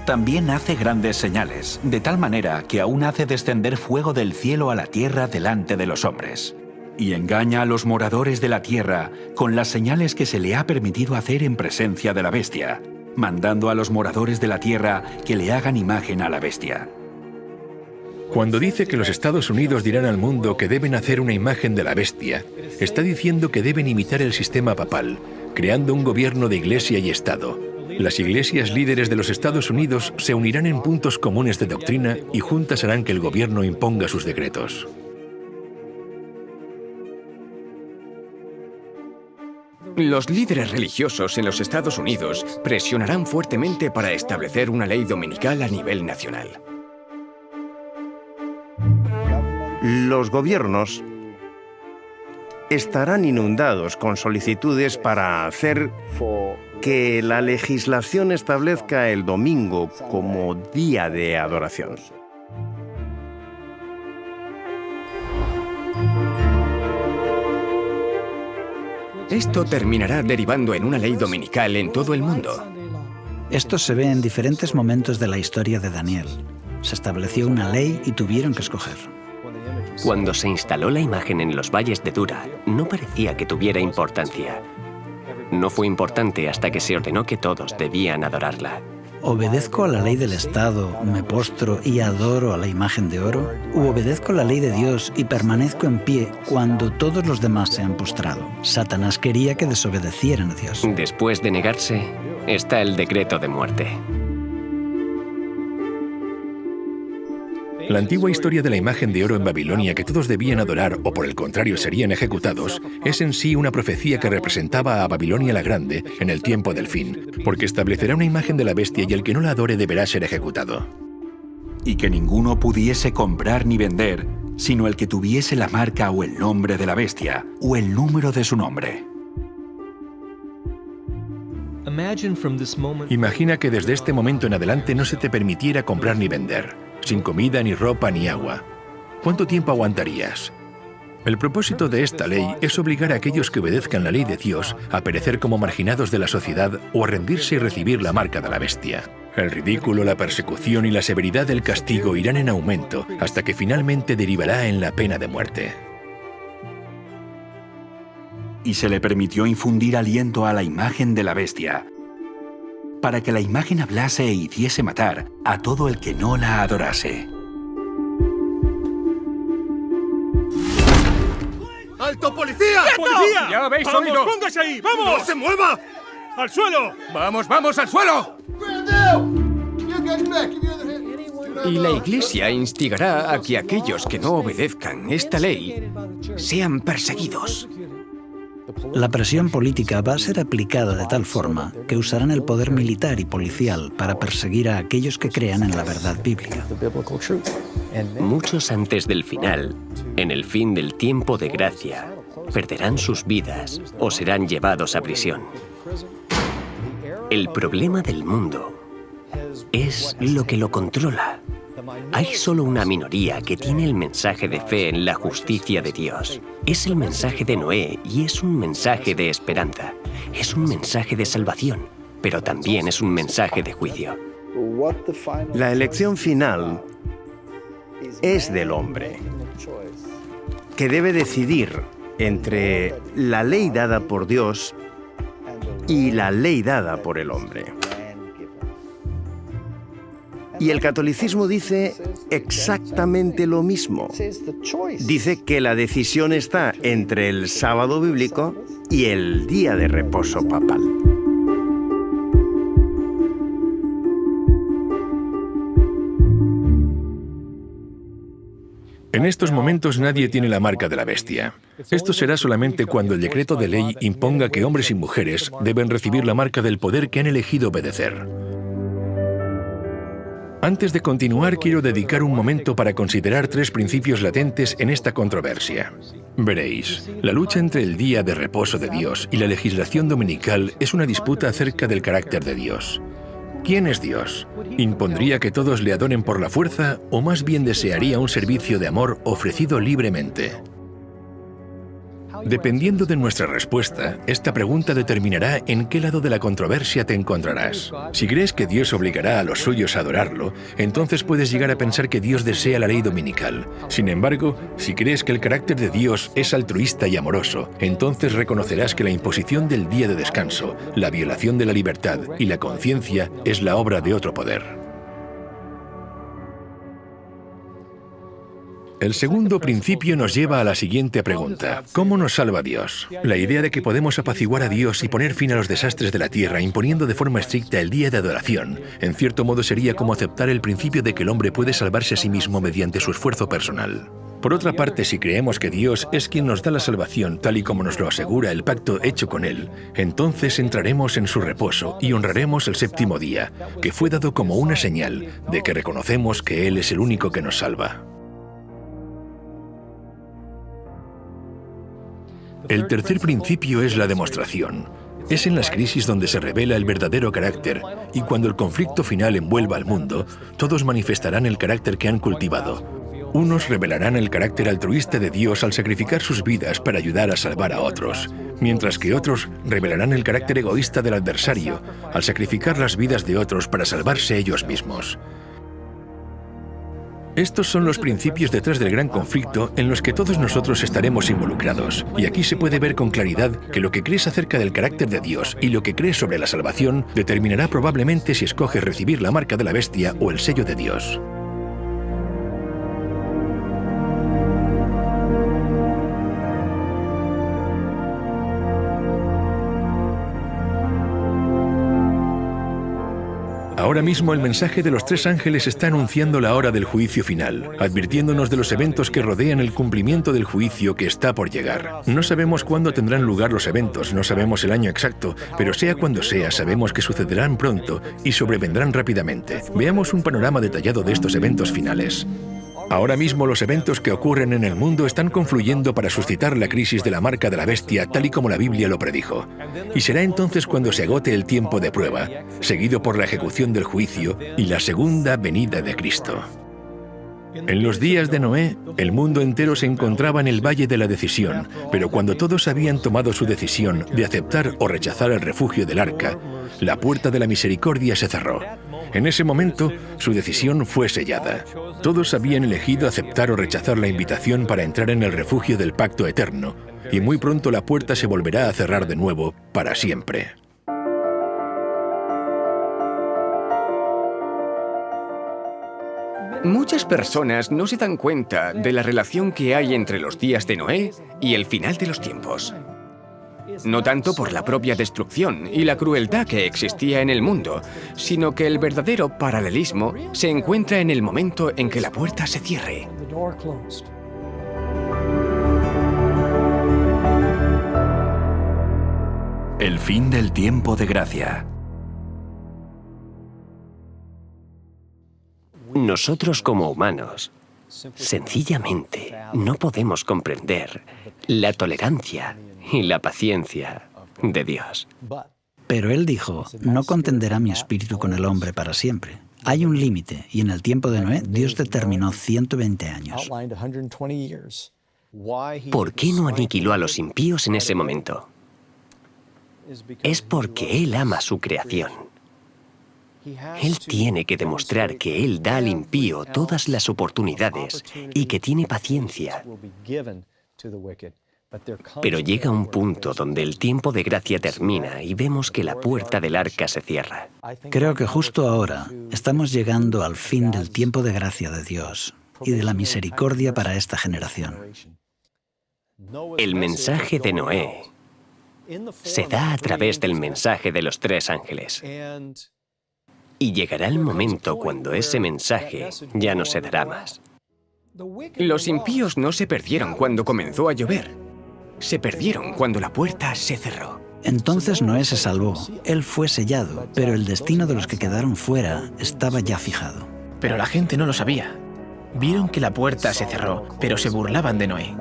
Speaker 2: También hace grandes señales, de tal manera que aún hace descender fuego del cielo a la tierra delante de los hombres. Y engaña a los moradores de la tierra con las señales que se le ha permitido hacer en presencia de la bestia, mandando a los moradores de la tierra que le hagan imagen a la bestia.
Speaker 1: Cuando dice que los Estados Unidos dirán al mundo que deben hacer una imagen de la bestia, está diciendo que deben imitar el sistema papal, creando un gobierno de iglesia y Estado. Las iglesias líderes de los Estados Unidos se unirán en puntos comunes de doctrina y juntas harán que el gobierno imponga sus decretos.
Speaker 4: Los líderes religiosos en los Estados Unidos presionarán fuertemente para establecer una ley dominical a nivel nacional.
Speaker 8: Los gobiernos estarán inundados con solicitudes para hacer que la legislación establezca el domingo como día de adoración.
Speaker 4: Esto terminará derivando en una ley dominical en todo el mundo.
Speaker 7: Esto se ve en diferentes momentos de la historia de Daniel. Se estableció una ley y tuvieron que escoger.
Speaker 6: Cuando se instaló la imagen en los valles de Dura, no parecía que tuviera importancia. No fue importante hasta que se ordenó que todos debían adorarla.
Speaker 7: ¿Obedezco a la ley del Estado, me postro y adoro a la imagen de oro? ¿O obedezco la ley de Dios y permanezco en pie cuando todos los demás se han postrado? Satanás quería que desobedecieran a Dios.
Speaker 6: Después de negarse, está el decreto de muerte.
Speaker 1: La antigua historia de la imagen de oro en Babilonia que todos debían adorar o por el contrario serían ejecutados es en sí una profecía que representaba a Babilonia la Grande en el tiempo del fin, porque establecerá una imagen de la bestia y el que no la adore deberá ser ejecutado.
Speaker 2: Y que ninguno pudiese comprar ni vender, sino el que tuviese la marca o el nombre de la bestia, o el número de su nombre.
Speaker 1: Imagina que desde este momento en adelante no se te permitiera comprar ni vender, sin comida, ni ropa, ni agua. ¿Cuánto tiempo aguantarías? El propósito de esta ley es obligar a aquellos que obedezcan la ley de Dios a perecer como marginados de la sociedad o a rendirse y recibir la marca de la bestia. El ridículo, la persecución y la severidad del castigo irán en aumento hasta que finalmente derivará en la pena de muerte.
Speaker 2: Y se le permitió infundir aliento a la imagen de la bestia, para que la imagen hablase e hiciese matar a todo el que no la adorase.
Speaker 10: ¡Alto, policía!
Speaker 9: ¡Quieto!
Speaker 10: ¡Policía!
Speaker 9: ¡Ya habéis
Speaker 10: ¡Vamos,
Speaker 9: oído!
Speaker 10: póngase ahí! ¡Vamos! ¡No se mueva! ¡Al suelo!
Speaker 9: ¡Vamos, vamos, al suelo!
Speaker 4: Y la Iglesia instigará a que aquellos que no obedezcan esta ley sean perseguidos.
Speaker 7: La presión política va a ser aplicada de tal forma que usarán el poder militar y policial para perseguir a aquellos que crean en la verdad bíblica.
Speaker 6: Muchos antes del final, en el fin del tiempo de gracia, perderán sus vidas o serán llevados a prisión. El problema del mundo es lo que lo controla. Hay solo una minoría que tiene el mensaje de fe en la justicia de Dios. Es el mensaje de Noé y es un mensaje de esperanza. Es un mensaje de salvación, pero también es un mensaje de juicio.
Speaker 8: La elección final es del hombre, que debe decidir entre la ley dada por Dios y la ley dada por el hombre. Y el catolicismo dice exactamente lo mismo. Dice que la decisión está entre el sábado bíblico y el día de reposo papal.
Speaker 1: En estos momentos nadie tiene la marca de la bestia. Esto será solamente cuando el decreto de ley imponga que hombres y mujeres deben recibir la marca del poder que han elegido obedecer. Antes de continuar, quiero dedicar un momento para considerar 3 principios latentes en esta controversia. Veréis, la lucha entre el día de reposo de Dios y la legislación dominical es una disputa acerca del carácter de Dios. ¿Quién es Dios? ¿Impondría que todos le adoren por la fuerza o más bien desearía un servicio de amor ofrecido libremente? Dependiendo de nuestra respuesta, esta pregunta determinará en qué lado de la controversia te encontrarás. Si crees que Dios obligará a los suyos a adorarlo, entonces puedes llegar a pensar que Dios desea la ley dominical. Sin embargo, si crees que el carácter de Dios es altruista y amoroso, entonces reconocerás que la imposición del día de descanso, la violación de la libertad y la conciencia es la obra de otro poder. El segundo principio nos lleva a la siguiente pregunta. ¿Cómo nos salva Dios? La idea de que podemos apaciguar a Dios y poner fin a los desastres de la tierra imponiendo de forma estricta el día de adoración, en cierto modo sería como aceptar el principio de que el hombre puede salvarse a sí mismo mediante su esfuerzo personal. Por otra parte, si creemos que Dios es quien nos da la salvación, tal y como nos lo asegura el pacto hecho con Él, entonces entraremos en su reposo y honraremos el séptimo día, que fue dado como una señal de que reconocemos que Él es el único que nos salva. El tercer principio es la demostración. Es en las crisis donde se revela el verdadero carácter, y cuando el conflicto final envuelva al mundo, todos manifestarán el carácter que han cultivado. Unos revelarán el carácter altruista de Dios al sacrificar sus vidas para ayudar a salvar a otros, mientras que otros revelarán el carácter egoísta del adversario al sacrificar las vidas de otros para salvarse ellos mismos. Estos son los principios detrás del gran conflicto en los que todos nosotros estaremos involucrados. Y aquí se puede ver con claridad que lo que crees acerca del carácter de Dios y lo que crees sobre la salvación determinará probablemente si escoges recibir la marca de la bestia o el sello de Dios. Ahora mismo el mensaje de los tres ángeles está anunciando la hora del juicio final, advirtiéndonos de los eventos que rodean el cumplimiento del juicio que está por llegar. No sabemos cuándo tendrán lugar los eventos, no sabemos el año exacto, pero sea cuando sea, sabemos que sucederán pronto y sobrevendrán rápidamente. Veamos un panorama detallado de estos eventos finales. Ahora mismo los eventos que ocurren en el mundo están confluyendo para suscitar la crisis de la marca de la bestia, tal y como la Biblia lo predijo. Y será entonces cuando se agote el tiempo de prueba, seguido por la ejecución del juicio y la segunda venida de Cristo. En los días de Noé, el mundo entero se encontraba en el valle de la decisión, pero cuando todos habían tomado su decisión de aceptar o rechazar el refugio del arca, la puerta de la misericordia se cerró. En ese momento, su decisión fue sellada. Todos habían elegido aceptar o rechazar la invitación para entrar en el refugio del pacto eterno, y muy pronto la puerta se volverá a cerrar de nuevo para siempre.
Speaker 4: Muchas personas no se dan cuenta de la relación que hay entre los días de Noé y el final de los tiempos. No tanto por la propia destrucción y la crueldad que existía en el mundo, sino que el verdadero paralelismo se encuentra en el momento en que la puerta se cierre.
Speaker 2: El fin del tiempo de gracia.
Speaker 6: Nosotros como humanos, sencillamente, no podemos comprender la tolerancia y la paciencia de Dios.
Speaker 7: Pero Él dijo, no contenderá mi espíritu con el hombre para siempre. Hay un límite, y en el tiempo de Noé, Dios determinó 120 años.
Speaker 6: ¿Por qué no aniquiló a los impíos en ese momento? Es porque Él ama su creación. Él tiene que demostrar que Él da al impío todas las oportunidades y que tiene paciencia. Pero llega un punto donde el tiempo de gracia termina y vemos que la puerta del arca se cierra.
Speaker 7: Creo que justo ahora estamos llegando al fin del tiempo de gracia de Dios y de la misericordia para esta generación.
Speaker 6: El mensaje de Noé se da a través del mensaje de los tres ángeles. Y llegará el momento cuando ese mensaje ya no se dará más.
Speaker 4: Los impíos no se perdieron cuando comenzó a llover. Se perdieron cuando la puerta se cerró.
Speaker 7: Entonces Noé se salvó. Él fue sellado, pero el destino de los que quedaron fuera estaba ya fijado.
Speaker 5: Pero la gente no lo sabía. Vieron que la puerta se cerró, pero se burlaban de Noé,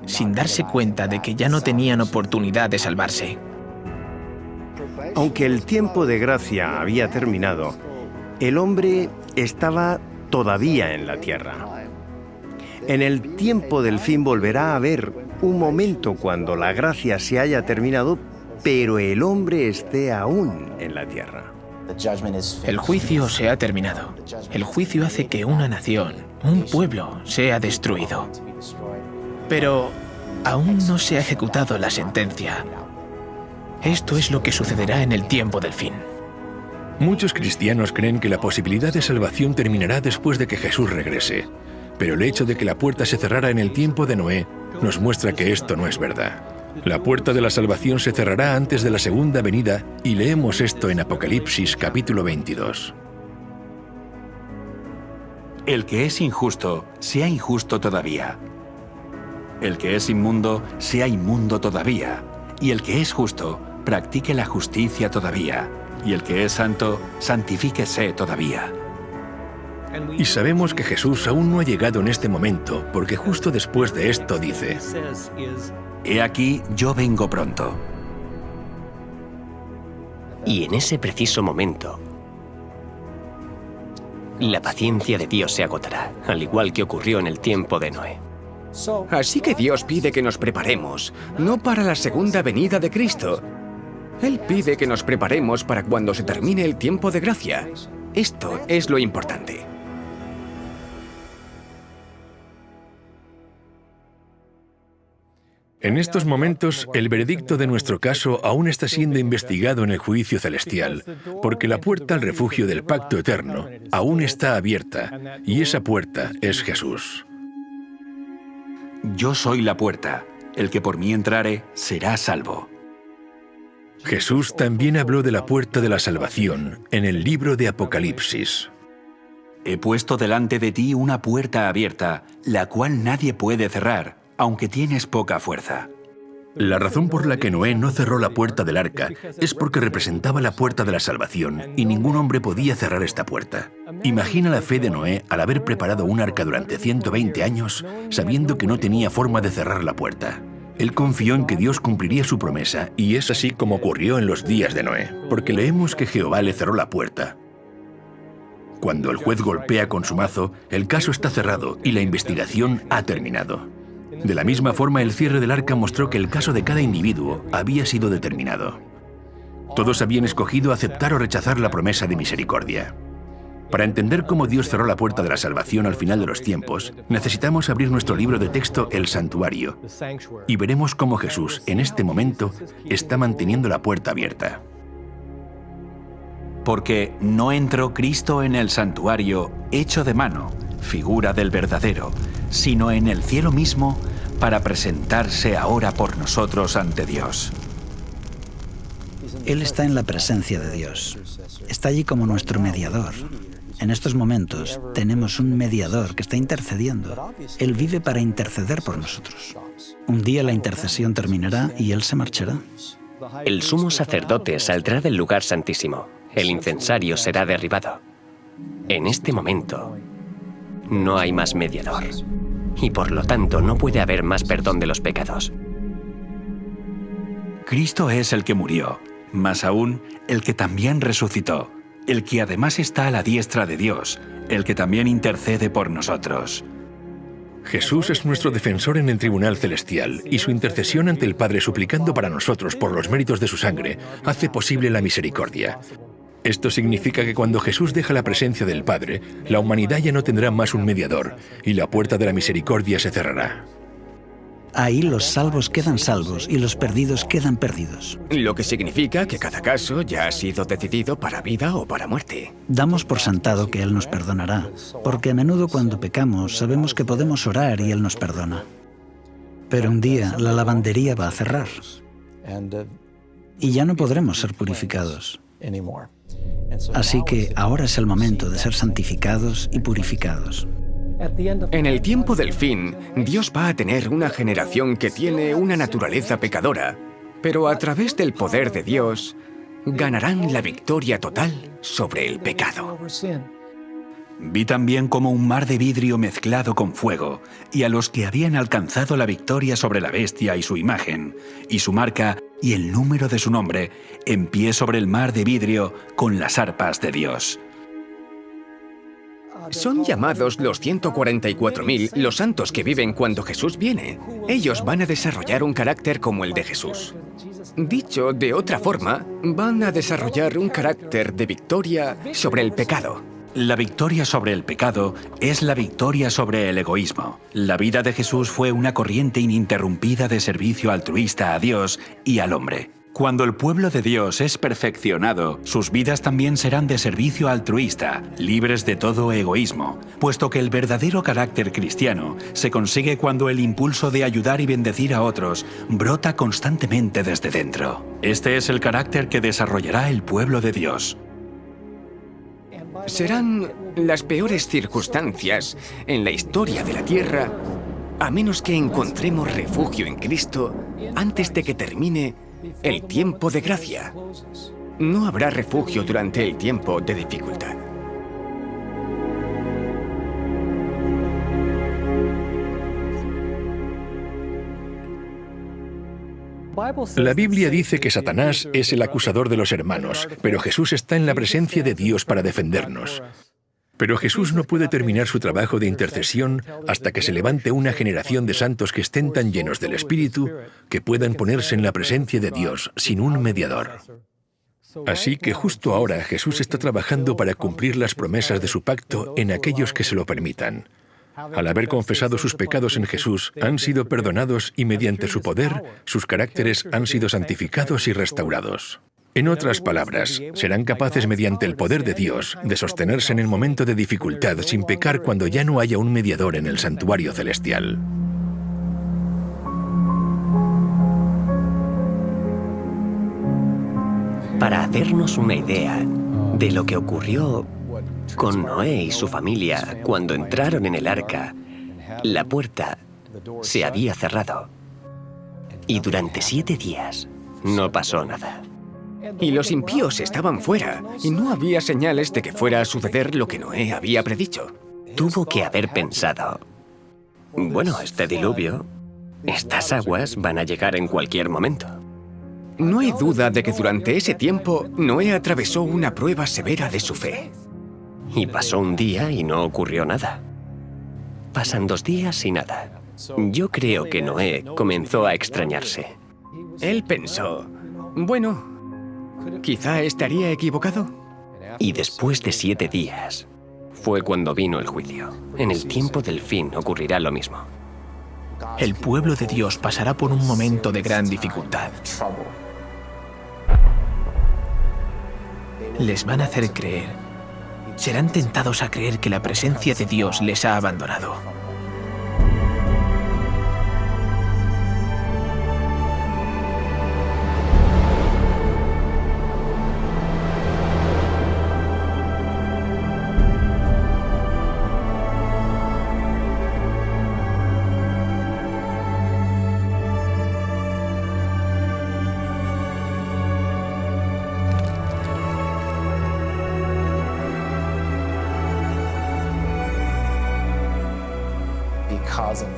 Speaker 5: sin darse cuenta de que ya no tenían oportunidad de salvarse.
Speaker 8: Aunque el tiempo de gracia había terminado, el hombre estaba todavía en la tierra. En el tiempo del fin volverá a haber un momento cuando la gracia se haya terminado, pero el hombre esté aún en la tierra.
Speaker 5: El juicio se ha terminado. El juicio hace que una nación, un pueblo, sea destruido. Pero aún no se ha ejecutado la sentencia. Esto es lo que sucederá en el tiempo del fin.
Speaker 1: Muchos cristianos creen que la posibilidad de salvación terminará después de que Jesús regrese. Pero el hecho de que la puerta se cerrara en el tiempo de Noé nos muestra que esto no es verdad. La puerta de la salvación se cerrará antes de la segunda venida y leemos esto en Apocalipsis capítulo 22.
Speaker 2: El que es injusto, sea injusto todavía. El que es inmundo, sea inmundo todavía. Y el que es justo, practique la justicia todavía. Y el que es santo, santifíquese todavía.
Speaker 1: Y sabemos que Jesús aún no ha llegado en este momento, porque justo después de esto dice:
Speaker 2: He aquí, yo vengo pronto.
Speaker 6: Y en ese preciso momento, la paciencia de Dios se agotará, al igual que ocurrió en el tiempo de Noé.
Speaker 4: Así que Dios pide que nos preparemos, no para la segunda venida de Cristo. Él pide que nos preparemos para cuando se termine el tiempo de gracia. Esto es lo importante.
Speaker 1: En estos momentos, el veredicto de nuestro caso aún está siendo investigado en el juicio celestial, porque la puerta al refugio del pacto eterno aún está abierta, y esa puerta es Jesús.
Speaker 2: Yo soy la puerta. El que por mí entrare será salvo.
Speaker 1: Jesús también habló de la puerta de la salvación en el libro de Apocalipsis.
Speaker 2: He puesto delante de ti una puerta abierta, la cual nadie puede cerrar, aunque tienes poca fuerza.
Speaker 1: La razón por la que Noé no cerró la puerta del arca es porque representaba la puerta de la salvación y ningún hombre podía cerrar esta puerta. Imagina la fe de Noé al haber preparado un arca durante 120 años sabiendo que no tenía forma de cerrar la puerta. Él confió en que Dios cumpliría su promesa, y es así como ocurrió en los días de Noé, porque leemos que Jehová le cerró la puerta. Cuando el juez golpea con su mazo, el caso está cerrado y la investigación ha terminado. De la misma forma, el cierre del arca mostró que el caso de cada individuo había sido determinado. Todos habían escogido aceptar o rechazar la promesa de misericordia. Para entender cómo Dios cerró la puerta de la salvación al final de los tiempos, necesitamos abrir nuestro libro de texto, El Santuario, y veremos cómo Jesús, en este momento, está manteniendo la puerta abierta.
Speaker 2: Porque no entró Cristo en el santuario hecho de mano, figura del verdadero, sino en el cielo mismo, para presentarse ahora por nosotros ante Dios.
Speaker 7: Él está en la presencia de Dios. Está allí como nuestro mediador. En estos momentos tenemos un mediador que está intercediendo. Él vive para interceder por nosotros. Un día la intercesión terminará y Él se marchará.
Speaker 6: El sumo sacerdote saldrá del lugar santísimo. El incensario será derribado. En este momento, no hay más mediador. Y por lo tanto, no puede haber más perdón de los pecados.
Speaker 2: Cristo es el que murió, más aún, el que también resucitó, el que además está a la diestra de Dios, el que también intercede por nosotros.
Speaker 1: Jesús es nuestro defensor en el tribunal celestial, y su intercesión ante el Padre suplicando para nosotros por los méritos de su sangre hace posible la misericordia. Esto significa que cuando Jesús deja la presencia del Padre, la humanidad ya no tendrá más un mediador, y la puerta de la misericordia se cerrará.
Speaker 7: Ahí los salvos quedan salvos y los perdidos quedan perdidos.
Speaker 4: Lo que significa que cada caso ya ha sido decidido para vida o para muerte.
Speaker 7: Damos por sentado que Él nos perdonará, porque a menudo cuando pecamos sabemos que podemos orar y Él nos perdona. Pero un día la lavandería va a cerrar y ya no podremos ser purificados. Así que ahora es el momento de ser santificados y purificados.
Speaker 4: En el tiempo del fin, Dios va a tener una generación que tiene una naturaleza pecadora, pero a través del poder de Dios, ganarán la victoria total sobre el pecado.
Speaker 2: Vi también como un mar de vidrio mezclado con fuego, y a los que habían alcanzado la victoria sobre la bestia y su imagen, y su marca y el número de su nombre, en pie sobre el mar de vidrio con las arpas de Dios.
Speaker 4: Son llamados los 144.000 los santos que viven cuando Jesús viene. Ellos van a desarrollar un carácter como el de Jesús. Dicho de otra forma, van a desarrollar un carácter de victoria sobre el pecado.
Speaker 2: La victoria sobre el pecado es la victoria sobre el egoísmo. La vida de Jesús fue una corriente ininterrumpida de servicio altruista a Dios y al hombre. Cuando el pueblo de Dios es perfeccionado, sus vidas también serán de servicio altruista, libres de todo egoísmo, puesto que el verdadero carácter cristiano se consigue cuando el impulso de ayudar y bendecir a otros brota constantemente desde dentro. Este es el carácter que desarrollará el pueblo de Dios.
Speaker 4: Serán las peores circunstancias en la historia de la tierra, a menos que encontremos refugio en Cristo antes de que termine el tiempo de gracia. No habrá refugio durante el tiempo de dificultad.
Speaker 1: La Biblia dice que Satanás es el acusador de los hermanos, pero Jesús está en la presencia de Dios para defendernos. Pero Jesús no puede terminar su trabajo de intercesión hasta que se levante una generación de santos que estén tan llenos del Espíritu que puedan ponerse en la presencia de Dios sin un mediador. Así que justo ahora Jesús está trabajando para cumplir las promesas de su pacto en aquellos que se lo permitan. Al haber confesado sus pecados en Jesús, han sido perdonados y mediante su poder, sus caracteres han sido santificados y restaurados. En otras palabras, serán capaces mediante el poder de Dios de sostenerse en el momento de dificultad sin pecar cuando ya no haya un mediador en el santuario celestial.
Speaker 6: Para hacernos una idea de lo que ocurrió con Noé y su familia cuando entraron en el arca, la puerta se había cerrado y durante 7 días no pasó nada.
Speaker 4: Y los impíos estaban fuera, y no había señales de que fuera a suceder lo que Noé había predicho.
Speaker 6: Tuvo que haber pensado, bueno, este diluvio, estas aguas van a llegar en cualquier momento.
Speaker 4: No hay duda de que durante ese tiempo Noé atravesó una prueba severa de su fe.
Speaker 6: Y pasó un día y no ocurrió nada. Pasan 2 días y nada. Yo creo que Noé comenzó a extrañarse.
Speaker 4: Él pensó, bueno, quizá estaría equivocado.
Speaker 6: Y después de 7 días, fue cuando vino el juicio. En el tiempo del fin ocurrirá lo mismo.
Speaker 5: El pueblo de Dios pasará por un momento de gran dificultad. Les van a hacer creer. Serán tentados a creer que la presencia de Dios les ha abandonado.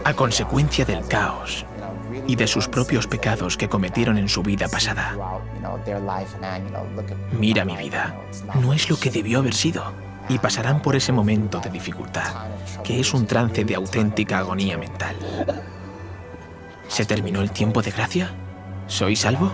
Speaker 5: A consecuencia del caos y de sus propios pecados que cometieron en su vida pasada. Mira mi vida, no es lo que debió haber sido, y pasarán por ese momento de dificultad, que es un trance de auténtica agonía mental. ¿Se terminó el tiempo de gracia? ¿Soy salvo?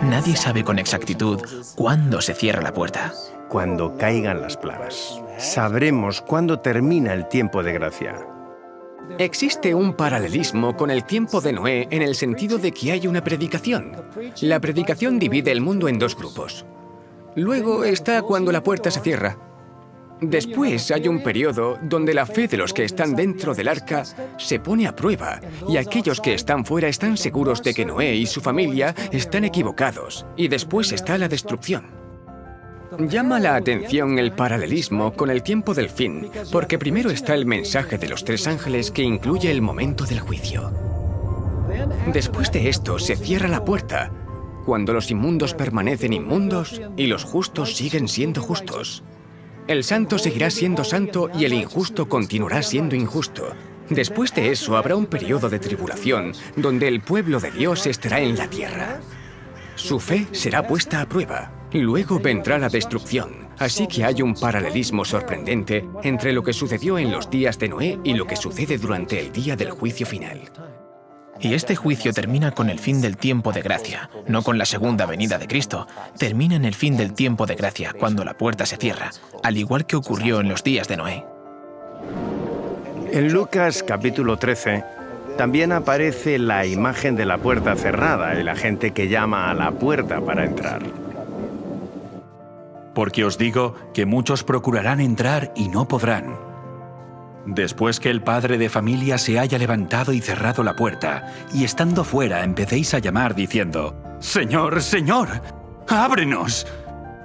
Speaker 5: Nadie sabe con exactitud cuándo se cierra la puerta.
Speaker 8: Cuando caigan las plagas, sabremos cuándo termina el tiempo de gracia.
Speaker 4: Existe un paralelismo con el tiempo de Noé en el sentido de que hay una predicación. La predicación divide el mundo en 2 grupos. Luego está cuando la puerta se cierra. Después hay un periodo donde la fe de los que están dentro del arca se pone a prueba y aquellos que están fuera están seguros de que Noé y su familia están equivocados. Y después está la destrucción. Llama la atención el paralelismo con el tiempo del fin, porque primero está el mensaje de los 3 ángeles que incluye el momento del juicio. Después de esto se cierra la puerta, cuando los inmundos permanecen inmundos y los justos siguen siendo justos. El santo seguirá siendo santo y el injusto continuará siendo injusto. Después de eso habrá un periodo de tribulación donde el pueblo de Dios estará en la tierra. Su fe será puesta a prueba. Luego vendrá la destrucción. Así que hay un paralelismo sorprendente entre lo que sucedió en los días de Noé y lo que sucede durante el día del juicio final.
Speaker 5: Y este juicio termina con el fin del tiempo de gracia, no con la segunda venida de Cristo. Termina en el fin del tiempo de gracia, cuando la puerta se cierra, al igual que ocurrió en los días de Noé.
Speaker 8: En Lucas capítulo 13, también aparece la imagen de la puerta cerrada y la gente que llama a la puerta para entrar.
Speaker 2: Porque os digo que muchos procurarán entrar y no podrán. Después que el padre de familia se haya levantado y cerrado la puerta, y estando fuera empecéis a llamar diciendo, «Señor, Señor, ábrenos».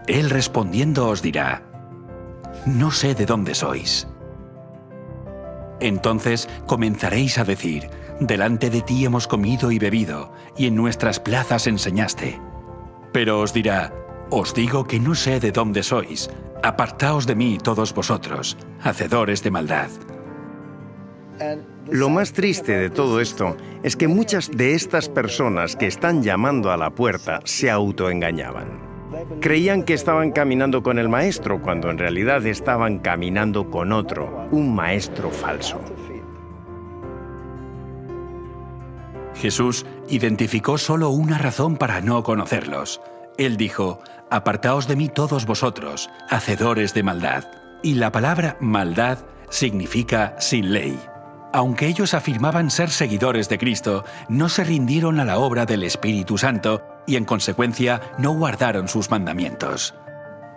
Speaker 2: Él respondiendo os dirá, «No sé de dónde sois». Entonces comenzaréis a decir, «Delante de ti hemos comido y bebido, y en nuestras plazas enseñaste». Pero os dirá, «Os digo que no sé de dónde sois, Apartaos de mí, todos vosotros, hacedores de maldad.
Speaker 8: Lo más triste de todo esto es que muchas de estas personas que están llamando a la puerta se autoengañaban. Creían que estaban caminando con el maestro, cuando en realidad estaban caminando con otro, un maestro falso.
Speaker 2: Jesús identificó solo una razón para no conocerlos. Él dijo: «Apartaos de mí todos vosotros, hacedores de maldad». Y la palabra maldad significa sin ley. Aunque ellos afirmaban ser seguidores de Cristo, no se rindieron a la obra del Espíritu Santo y en consecuencia no guardaron sus mandamientos.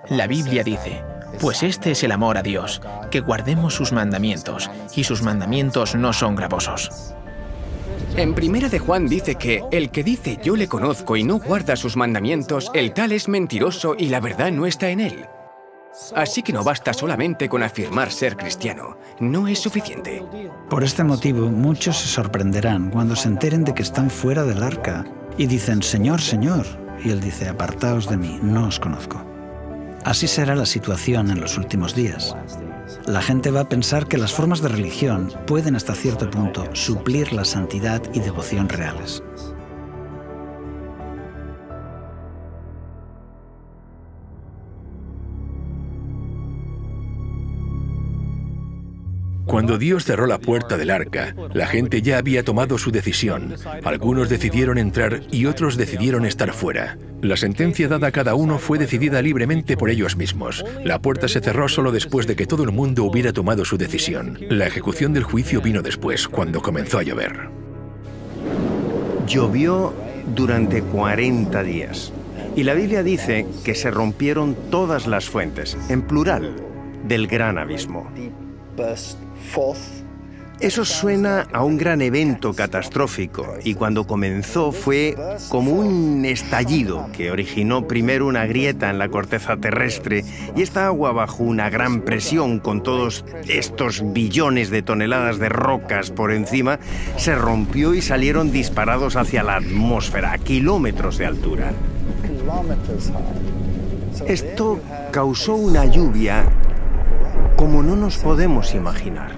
Speaker 5: La Biblia dice: «Pues este es el amor a Dios, que guardemos sus mandamientos, y sus mandamientos no son gravosos».
Speaker 4: En Primera de Juan dice que el que dice yo le conozco y no guarda sus mandamientos, el tal es mentiroso y la verdad no está en él. Así que no basta solamente con afirmar ser cristiano, no es suficiente.
Speaker 7: Por este motivo, muchos se sorprenderán cuando se enteren de que están fuera del arca y dicen: Señor, Señor. Y él dice: apartaos de mí, no os conozco. Así será la situación en los últimos días. La gente va a pensar que las formas de religión pueden hasta cierto punto suplir la santidad y devoción reales.
Speaker 1: Cuando Dios cerró la puerta del arca, la gente ya había tomado su decisión. Algunos decidieron entrar y otros decidieron estar fuera. La sentencia dada a cada uno fue decidida libremente por ellos mismos. La puerta se cerró solo después de que todo el mundo hubiera tomado su decisión. La ejecución del juicio vino después, cuando comenzó a llover.
Speaker 8: Llovió durante 40 días. Y la Biblia dice que se rompieron todas las fuentes, en plural, del gran abismo. Eso suena a un gran evento catastrófico, y cuando comenzó fue como un estallido que originó primero una grieta en la corteza terrestre, y esta agua bajo una gran presión con todos estos billones de toneladas de rocas por encima, se rompió y salieron disparados hacia la atmósfera a kilómetros de altura. Esto causó una lluvia como no nos podemos imaginar.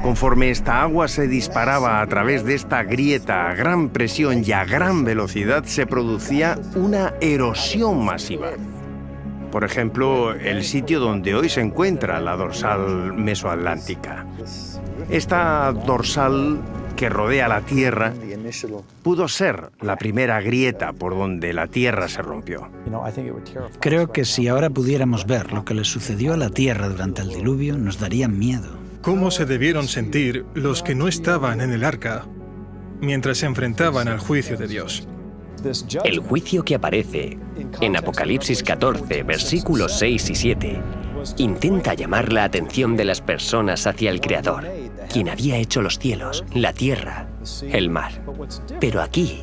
Speaker 8: Conforme esta agua se disparaba a través de esta grieta a gran presión y a gran velocidad, se producía una erosión masiva. Por ejemplo, el sitio donde hoy se encuentra la dorsal mesoatlántica. Esta dorsal que rodea la Tierra pudo ser la primera grieta por donde la Tierra se rompió.
Speaker 7: Creo que si ahora pudiéramos ver lo que le sucedió a la Tierra durante el diluvio, nos daría miedo.
Speaker 12: ¿Cómo se debieron sentir los que no estaban en el arca mientras se enfrentaban al juicio de Dios?
Speaker 6: El juicio que aparece en Apocalipsis 14, versículos 6 y 7, intenta llamar la atención de las personas hacia el Creador, quien había hecho los cielos, la tierra, el mar. Pero aquí,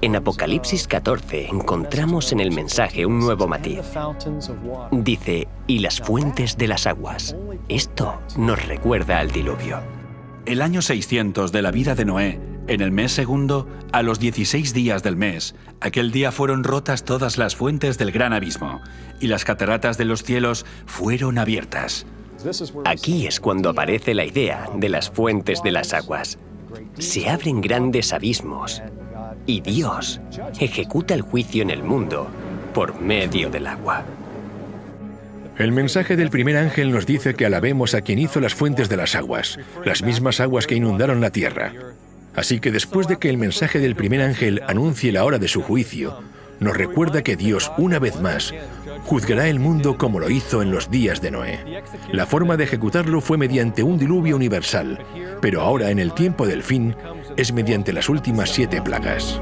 Speaker 6: en Apocalipsis 14, encontramos en el mensaje un nuevo matiz. Dice, y las fuentes de las aguas. Esto nos recuerda al diluvio.
Speaker 2: El año 600 de la vida de Noé, en el mes segundo, a los 16 días del mes, aquel día fueron rotas todas las fuentes del gran abismo, y las cataratas de los cielos fueron abiertas.
Speaker 6: Aquí es cuando aparece la idea de las fuentes de las aguas. Se abren grandes abismos, y Dios ejecuta el juicio en el mundo por medio del agua.
Speaker 1: El mensaje del primer ángel nos dice que alabemos a quien hizo las fuentes de las aguas, las mismas aguas que inundaron la tierra. Así que después de que el mensaje del primer ángel anuncie la hora de su juicio, nos recuerda que Dios, una vez más, juzgará el mundo como lo hizo en los días de Noé. La forma de ejecutarlo fue mediante un diluvio universal, pero ahora, en el tiempo del fin, es mediante las últimas 7 plagas.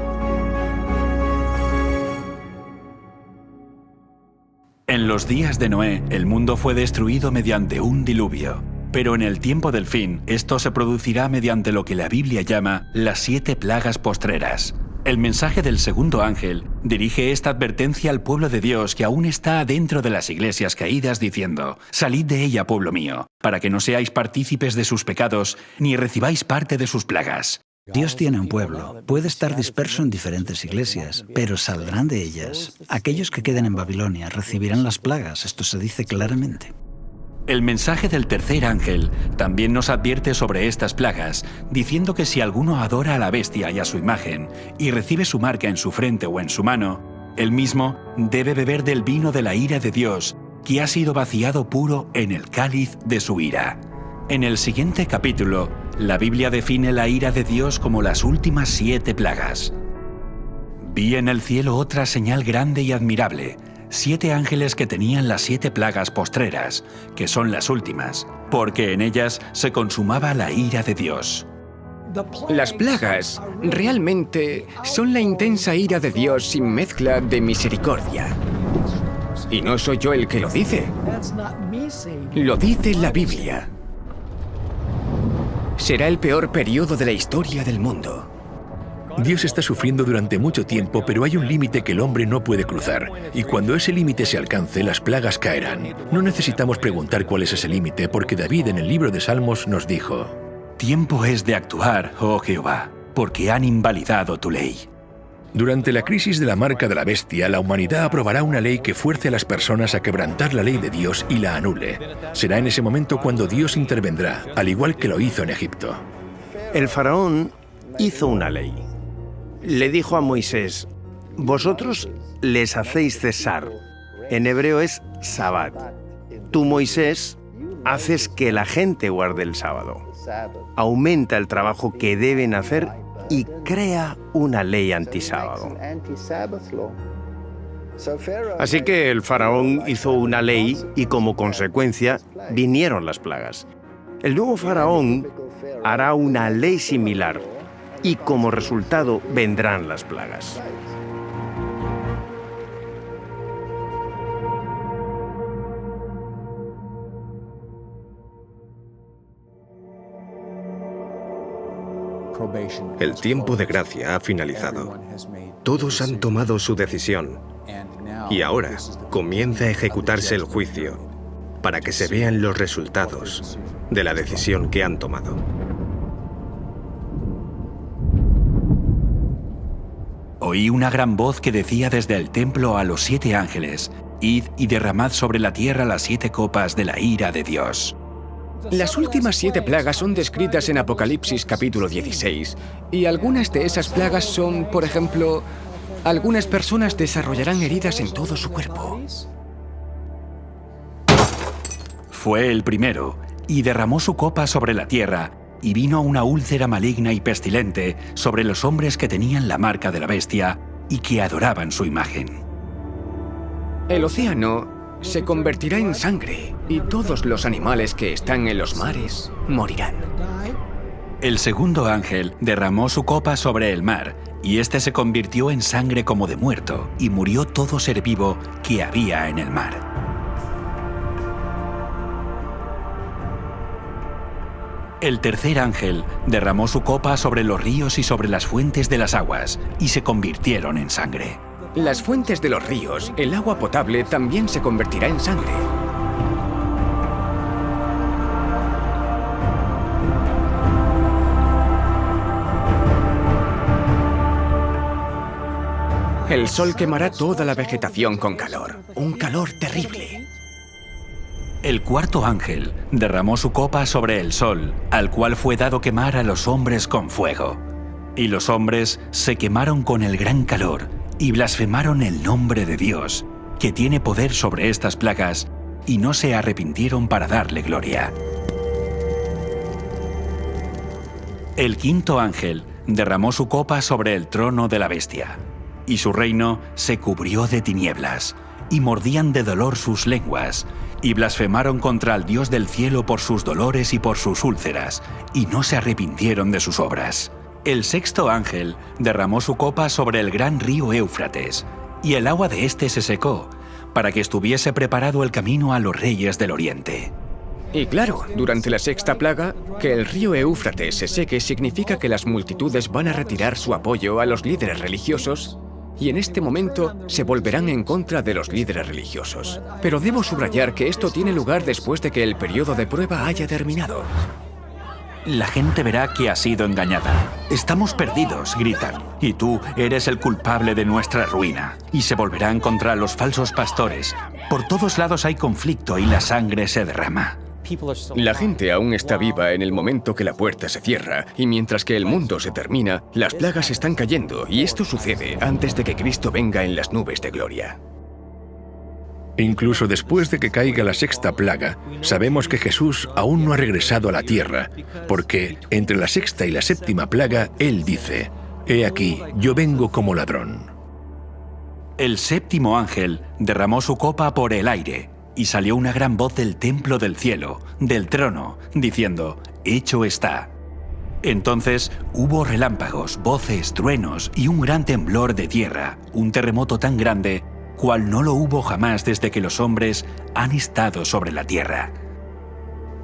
Speaker 2: En los días de Noé, el mundo fue destruido mediante un diluvio. Pero en el tiempo del fin, esto se producirá mediante lo que la Biblia llama las 7 plagas postreras. El mensaje del segundo ángel dirige esta advertencia al pueblo de Dios que aún está dentro de las iglesias caídas, diciendo: «Salid de ella, pueblo mío, para que no seáis partícipes de sus pecados, ni recibáis parte de sus plagas».
Speaker 7: Dios tiene un pueblo, puede estar disperso en diferentes iglesias, pero saldrán de ellas. Aquellos que queden en Babilonia recibirán las plagas, esto se dice claramente.
Speaker 2: El mensaje del tercer ángel también nos advierte sobre estas plagas, diciendo que si alguno adora a la bestia y a su imagen, y recibe su marca en su frente o en su mano, él mismo debe beber del vino de la ira de Dios, que ha sido vaciado puro en el cáliz de su ira. En el siguiente capítulo, la Biblia define la ira de Dios como las últimas 7 plagas. Vi en el cielo otra señal grande y admirable, 7 ángeles que tenían las 7 plagas postreras, que son las últimas, porque en ellas se consumaba la ira de Dios.
Speaker 4: Las plagas realmente son la intensa ira de Dios sin mezcla de misericordia. Y no soy yo el que lo dice. Lo dice la Biblia. Será el peor periodo de la historia del mundo.
Speaker 1: Dios está sufriendo durante mucho tiempo, pero hay un límite que el hombre no puede cruzar. Y cuando ese límite se alcance, las plagas caerán. No necesitamos preguntar cuál es ese límite, porque David en el libro de Salmos nos dijo:
Speaker 2: Tiempo es de actuar, oh Jehová, porque han invalidado tu ley.
Speaker 1: Durante la crisis de la marca de la bestia, la humanidad aprobará una ley que fuerce a las personas a quebrantar la ley de Dios y la anule. Será en ese momento cuando Dios intervendrá, al igual que lo hizo en Egipto.
Speaker 8: El faraón hizo una ley. Le dijo a Moisés: vosotros les hacéis cesar. En hebreo es Sabbat. Tú, Moisés, haces que la gente guarde el sábado. Aumenta el trabajo que deben hacer y crea una ley antisábado. Así que el faraón hizo una ley y como consecuencia vinieron las plagas. El nuevo faraón hará una ley similar y como resultado vendrán las plagas.
Speaker 13: El tiempo de gracia ha finalizado. Todos han tomado su decisión. Y ahora comienza a ejecutarse el juicio para que se vean los resultados de la decisión que han tomado.
Speaker 2: Oí una gran voz que decía desde el templo a los 7 ángeles: Id y derramad sobre la tierra las 7 copas de la ira de Dios.
Speaker 4: Las últimas 7 plagas son descritas en Apocalipsis capítulo 16, y algunas de esas plagas son, por ejemplo, algunas personas desarrollarán heridas en todo su cuerpo.
Speaker 2: Fue el primero, y derramó su copa sobre la tierra, y vino una úlcera maligna y pestilente sobre los hombres que tenían la marca de la bestia y que adoraban su imagen.
Speaker 4: El océano se convertirá en sangre, y todos los animales que están en los mares morirán.
Speaker 2: El segundo ángel derramó su copa sobre el mar, y éste se convirtió en sangre como de muerto, y murió todo ser vivo que había en el mar. El tercer ángel derramó su copa sobre los ríos y sobre las fuentes de las aguas, y se convirtieron en sangre.
Speaker 4: Las fuentes de los ríos, el agua potable, también se convertirá en sangre. El sol quemará toda la vegetación con calor, un calor terrible.
Speaker 2: El cuarto ángel derramó su copa sobre el sol, al cual fue dado quemar a los hombres con fuego. Y los hombres se quemaron con el gran calor, y blasfemaron el nombre de Dios, que tiene poder sobre estas plagas, y no se arrepintieron para darle gloria. El quinto ángel derramó su copa sobre el trono de la bestia, y su reino se cubrió de tinieblas, y mordían de dolor sus lenguas, y blasfemaron contra el Dios del cielo por sus dolores y por sus úlceras, y no se arrepintieron de sus obras. El sexto ángel derramó su copa sobre el gran río Éufrates, y el agua de éste se secó, para que estuviese preparado el camino a los reyes del oriente.
Speaker 4: Y claro, durante la sexta plaga, que el río Éufrates se seque significa que las multitudes van a retirar su apoyo a los líderes religiosos, y en este momento se volverán en contra de los líderes religiosos. Pero debo subrayar que esto tiene lugar después de que el periodo de prueba haya terminado.
Speaker 2: la gente verá que ha sido engañada. Estamos perdidos, gritan, y tú eres el culpable de nuestra ruina. Y se volverán contra los falsos pastores. Por todos lados hay conflicto y la sangre se derrama.
Speaker 4: La gente aún está viva en el momento que la puerta se cierra, y mientras que el mundo se termina, las plagas están cayendo, y esto sucede antes de que Cristo venga en las nubes de gloria.
Speaker 1: Incluso después de que caiga la sexta plaga, sabemos que Jesús aún no ha regresado a la tierra, porque entre la sexta y la séptima plaga, Él dice, «He aquí, yo vengo como ladrón».
Speaker 2: El séptimo ángel derramó su copa por el aire, y salió una gran voz del templo del cielo, del trono, diciendo, «Hecho está». Entonces hubo relámpagos, voces, truenos y un gran temblor de tierra, un terremoto tan grande cual no lo hubo jamás desde que los hombres han estado sobre la tierra.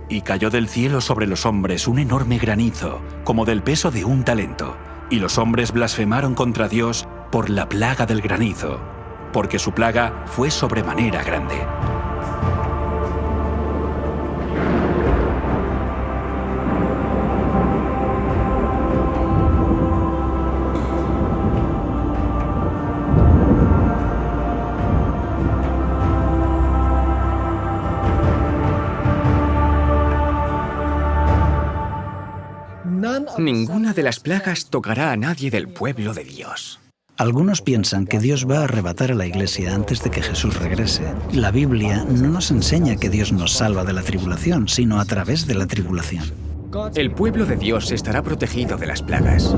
Speaker 2: Y cayó del cielo sobre los hombres un enorme granizo, como del peso de un talento, y los hombres blasfemaron contra Dios por la plaga del granizo, porque su plaga fue sobremanera grande.
Speaker 4: Ninguna de las plagas tocará a nadie del pueblo de Dios.
Speaker 7: Algunos piensan que Dios va a arrebatar a la iglesia antes de que Jesús regrese. La Biblia no nos enseña que Dios nos salva de la tribulación, sino a través de la tribulación.
Speaker 4: El pueblo de Dios estará protegido de las plagas.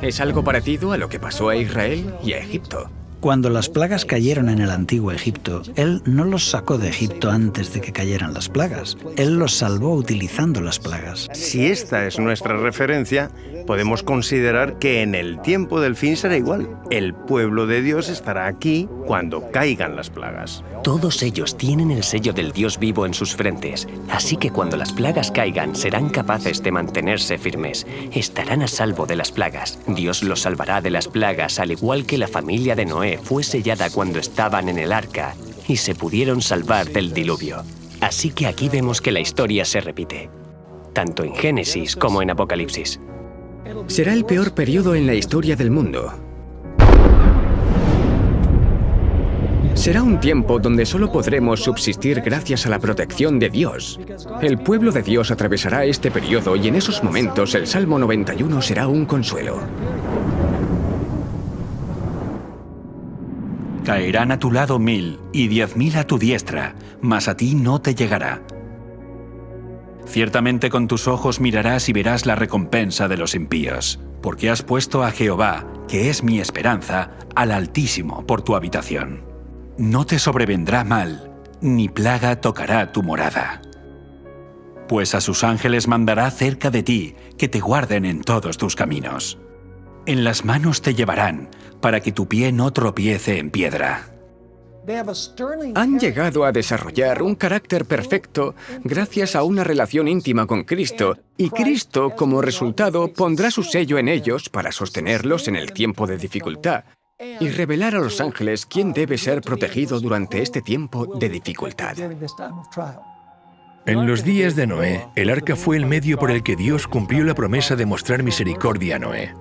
Speaker 4: Es algo parecido a lo que pasó a Israel y a Egipto.
Speaker 7: Cuando las plagas cayeron en el antiguo Egipto, Él no los sacó de Egipto antes de que cayeran las plagas. Él los salvó utilizando las plagas.
Speaker 8: Si esta es nuestra referencia, podemos considerar que en el tiempo del fin será igual. El pueblo de Dios estará aquí cuando caigan las plagas.
Speaker 6: Todos ellos tienen el sello del Dios vivo en sus frentes, así que cuando las plagas caigan serán capaces de mantenerse firmes. Estarán a salvo de las plagas. Dios los salvará de las plagas, al igual que la familia de Noé fue sellada cuando estaban en el arca y se pudieron salvar del diluvio. Así que aquí vemos que la historia se repite, tanto en Génesis como en Apocalipsis.
Speaker 4: Será el peor periodo en la historia del mundo. Será un tiempo donde solo podremos subsistir gracias a la protección de Dios. El pueblo de Dios atravesará este periodo y en esos momentos el Salmo 91 será un consuelo.
Speaker 2: Caerán a tu lado 1000 y 10.000 a tu diestra, mas a ti no te llegará. Ciertamente con tus ojos mirarás y verás la recompensa de los impíos, porque has puesto a Jehová, que es mi esperanza, al Altísimo por tu habitación. No te sobrevendrá mal, ni plaga tocará tu morada. Pues a sus ángeles mandará cerca de ti, que te guarden en todos tus caminos. En las manos te llevarán, para que tu pie no tropiece en piedra.
Speaker 4: Han llegado a desarrollar un carácter perfecto gracias a una relación íntima con Cristo, y Cristo, como resultado, pondrá su sello en ellos para sostenerlos en el tiempo de dificultad y revelar a los ángeles quién debe ser protegido durante este tiempo de dificultad.
Speaker 1: En los días de Noé, el arca fue el medio por el que Dios cumplió la promesa de mostrar misericordia a Noé.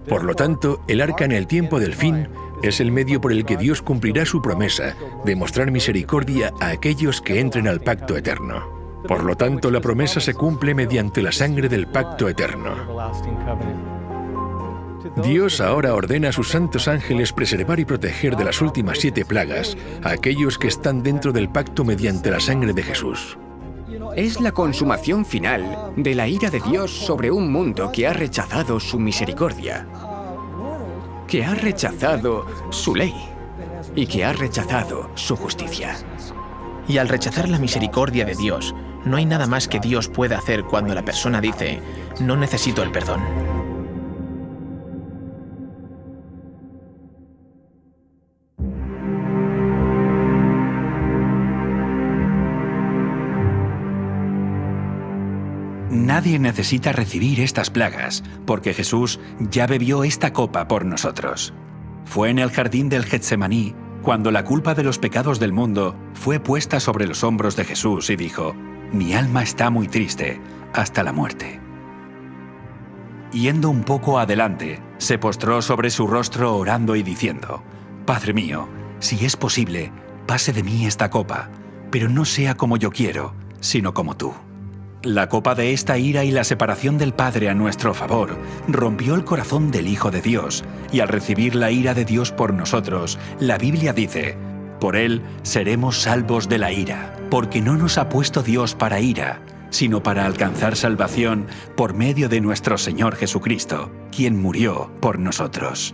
Speaker 1: Por lo tanto, el arca en el tiempo del fin es el medio por el que Dios cumplirá su promesa de mostrar misericordia a aquellos que entren al pacto eterno. Por lo tanto, la promesa se cumple mediante la sangre del pacto eterno. Dios ahora ordena a sus santos ángeles preservar y proteger de las últimas 7 plagas a aquellos que están dentro del pacto mediante la sangre de Jesús.
Speaker 4: Es la consumación final de la ira de Dios sobre un mundo que ha rechazado su misericordia, que ha rechazado su ley y que ha rechazado su justicia.
Speaker 5: Y al rechazar la misericordia de Dios, no hay nada más que Dios pueda hacer cuando la persona dice, no necesito el perdón.
Speaker 2: Nadie necesita recibir estas plagas, porque Jesús ya bebió esta copa por nosotros. Fue en el jardín del Getsemaní cuando la culpa de los pecados del mundo fue puesta sobre los hombros de Jesús y dijo, «Mi alma está muy triste, hasta la muerte. Yendo un poco adelante, se postró sobre su rostro orando y diciendo: Padre mío, si es posible, pase de mí esta copa, pero no sea como yo quiero, sino como tú. La copa de esta ira y la separación del Padre a nuestro favor rompió el corazón del Hijo de Dios, y al recibir la ira de Dios por nosotros, la Biblia dice: por él seremos salvos de la ira, porque no nos ha puesto Dios para ira, sino para alcanzar salvación por medio de nuestro Señor Jesucristo, quien murió por nosotros.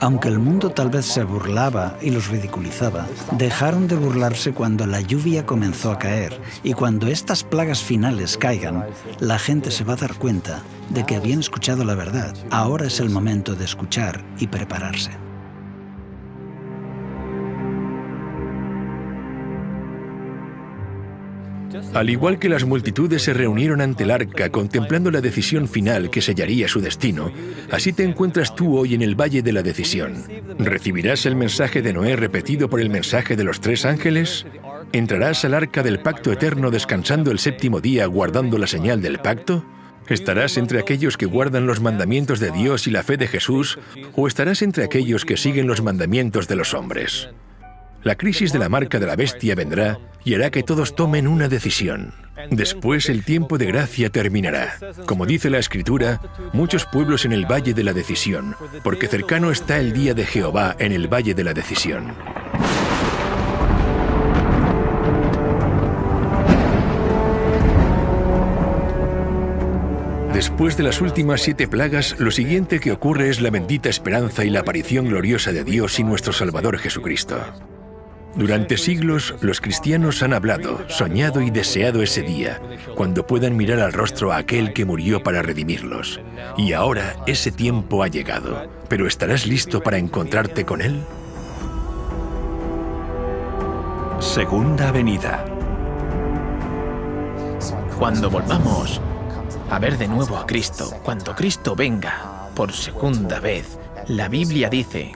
Speaker 7: Aunque el mundo tal vez se burlaba y los ridiculizaba, dejaron de burlarse cuando la lluvia comenzó a caer, y cuando estas plagas finales caigan, la gente se va a dar cuenta de que habían escuchado la verdad. Ahora es el momento de escuchar y prepararse.
Speaker 1: Al igual que las multitudes se reunieron ante el arca contemplando la decisión final que sellaría su destino, así te encuentras tú hoy en el valle de la decisión. ¿Recibirás el mensaje de Noé repetido por el mensaje de los 3 ángeles? ¿Entrarás al arca del pacto eterno descansando el 7º día guardando la señal del pacto? ¿Estarás entre aquellos que guardan los mandamientos de Dios y la fe de Jesús, o estarás entre aquellos que siguen los mandamientos de los hombres? La crisis de la marca de la bestia vendrá y hará que todos tomen una decisión. Después el tiempo de gracia terminará. Como dice la Escritura, muchos pueblos en el valle de la decisión, porque cercano está el día de Jehová en el valle de la decisión. Después de las últimas 7 plagas, lo siguiente que ocurre es la bendita esperanza y la aparición gloriosa de Dios y nuestro Salvador Jesucristo. Durante siglos, los cristianos han hablado, soñado y deseado ese día, cuando puedan mirar al rostro a aquel que murió para redimirlos. Y ahora ese tiempo ha llegado. ¿Pero estarás listo para encontrarte con Él?
Speaker 2: Segunda venida.
Speaker 5: Cuando volvamos a ver de nuevo a Cristo, cuando Cristo venga por segunda vez, la Biblia dice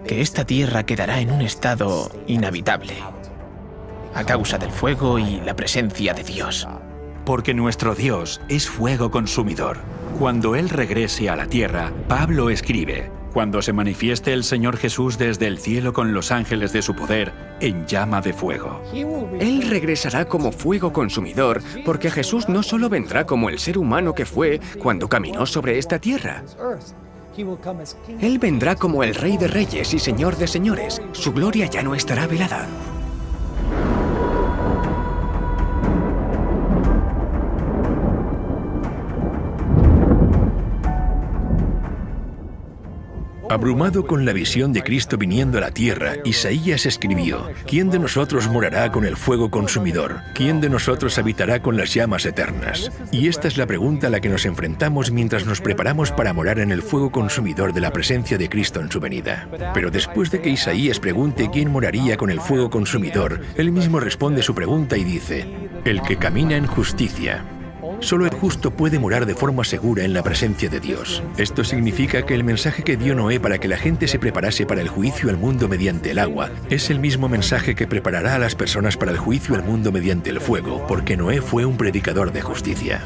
Speaker 5: que esta tierra quedará en un estado inhabitable a causa del fuego y la presencia de Dios.
Speaker 2: Porque nuestro Dios es fuego consumidor. Cuando Él regrese a la tierra, Pablo escribe: cuando se manifieste el Señor Jesús desde el cielo con los ángeles de su poder en llama de fuego.
Speaker 4: Él regresará como fuego consumidor, porque Jesús no solo vendrá como el ser humano que fue cuando caminó sobre esta tierra. Él vendrá como el Rey de Reyes y Señor de Señores. Su gloria ya no estará velada.
Speaker 1: Abrumado con la visión de Cristo viniendo a la tierra, Isaías escribió: ¿quién de nosotros morará con el fuego consumidor? ¿Quién de nosotros habitará con las llamas eternas? Y esta es la pregunta a la que nos enfrentamos mientras nos preparamos para morar en el fuego consumidor de la presencia de Cristo en su venida. Pero después de que Isaías pregunte quién moraría con el fuego consumidor, él mismo responde su pregunta y dice: el que camina en justicia. Solo el justo puede morar de forma segura en la presencia de Dios. Esto significa que el mensaje que dio Noé para que la gente se preparase para el juicio al mundo mediante el agua es el mismo mensaje que preparará a las personas para el juicio al mundo mediante el fuego, porque Noé fue un predicador de justicia.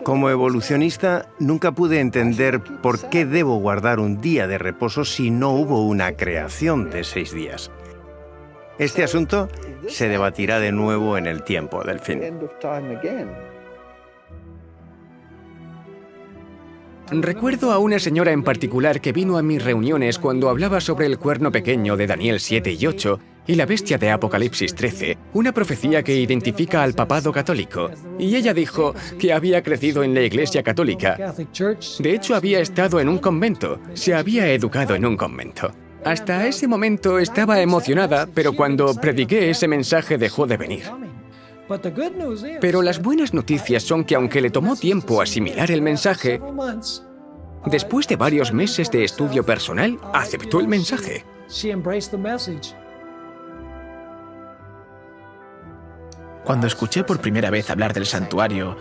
Speaker 8: Como evolucionista, nunca pude entender por qué debo guardar un día de reposo si no hubo una creación de 6 días. Este asunto se debatirá de nuevo en el tiempo del fin.
Speaker 14: Recuerdo a una señora en particular que vino a mis reuniones cuando hablaba sobre el cuerno pequeño de Daniel 7 y 8 y la bestia de Apocalipsis 13, una profecía que identifica al papado católico. Y ella dijo que había crecido en la Iglesia Católica. De hecho, había estado en un convento, se había educado en un convento. Hasta ese momento estaba emocionada, pero cuando prediqué ese mensaje dejó de venir. Pero las buenas noticias son que aunque le tomó tiempo asimilar el mensaje, después de varios meses de estudio personal, aceptó el mensaje.
Speaker 5: Cuando escuché por primera vez hablar del santuario,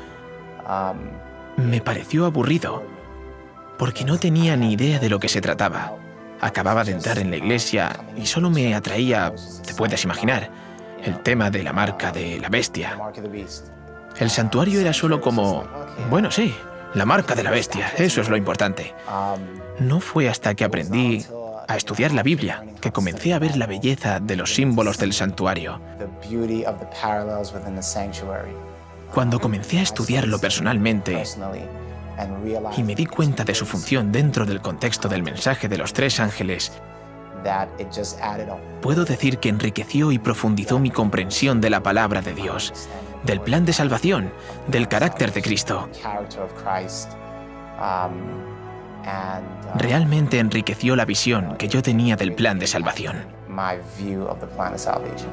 Speaker 5: me pareció aburrido, porque no tenía ni idea de lo que se trataba. Acababa de entrar en la iglesia y solo me atraía, te puedes imaginar, el tema de la marca de la bestia. El santuario era solo como, bueno, sí, la marca de la bestia, eso es lo importante. No fue hasta que aprendí a estudiar la Biblia que comencé a ver la belleza de los símbolos del santuario. Cuando comencé a estudiarlo personalmente y me di cuenta de su función dentro del contexto del mensaje de los 3 ángeles, puedo decir que enriqueció y profundizó mi comprensión de la palabra de Dios, del plan de salvación, del carácter de Cristo. Realmente enriqueció la visión que yo tenía del plan de salvación.
Speaker 15: My view of the plan of salvation.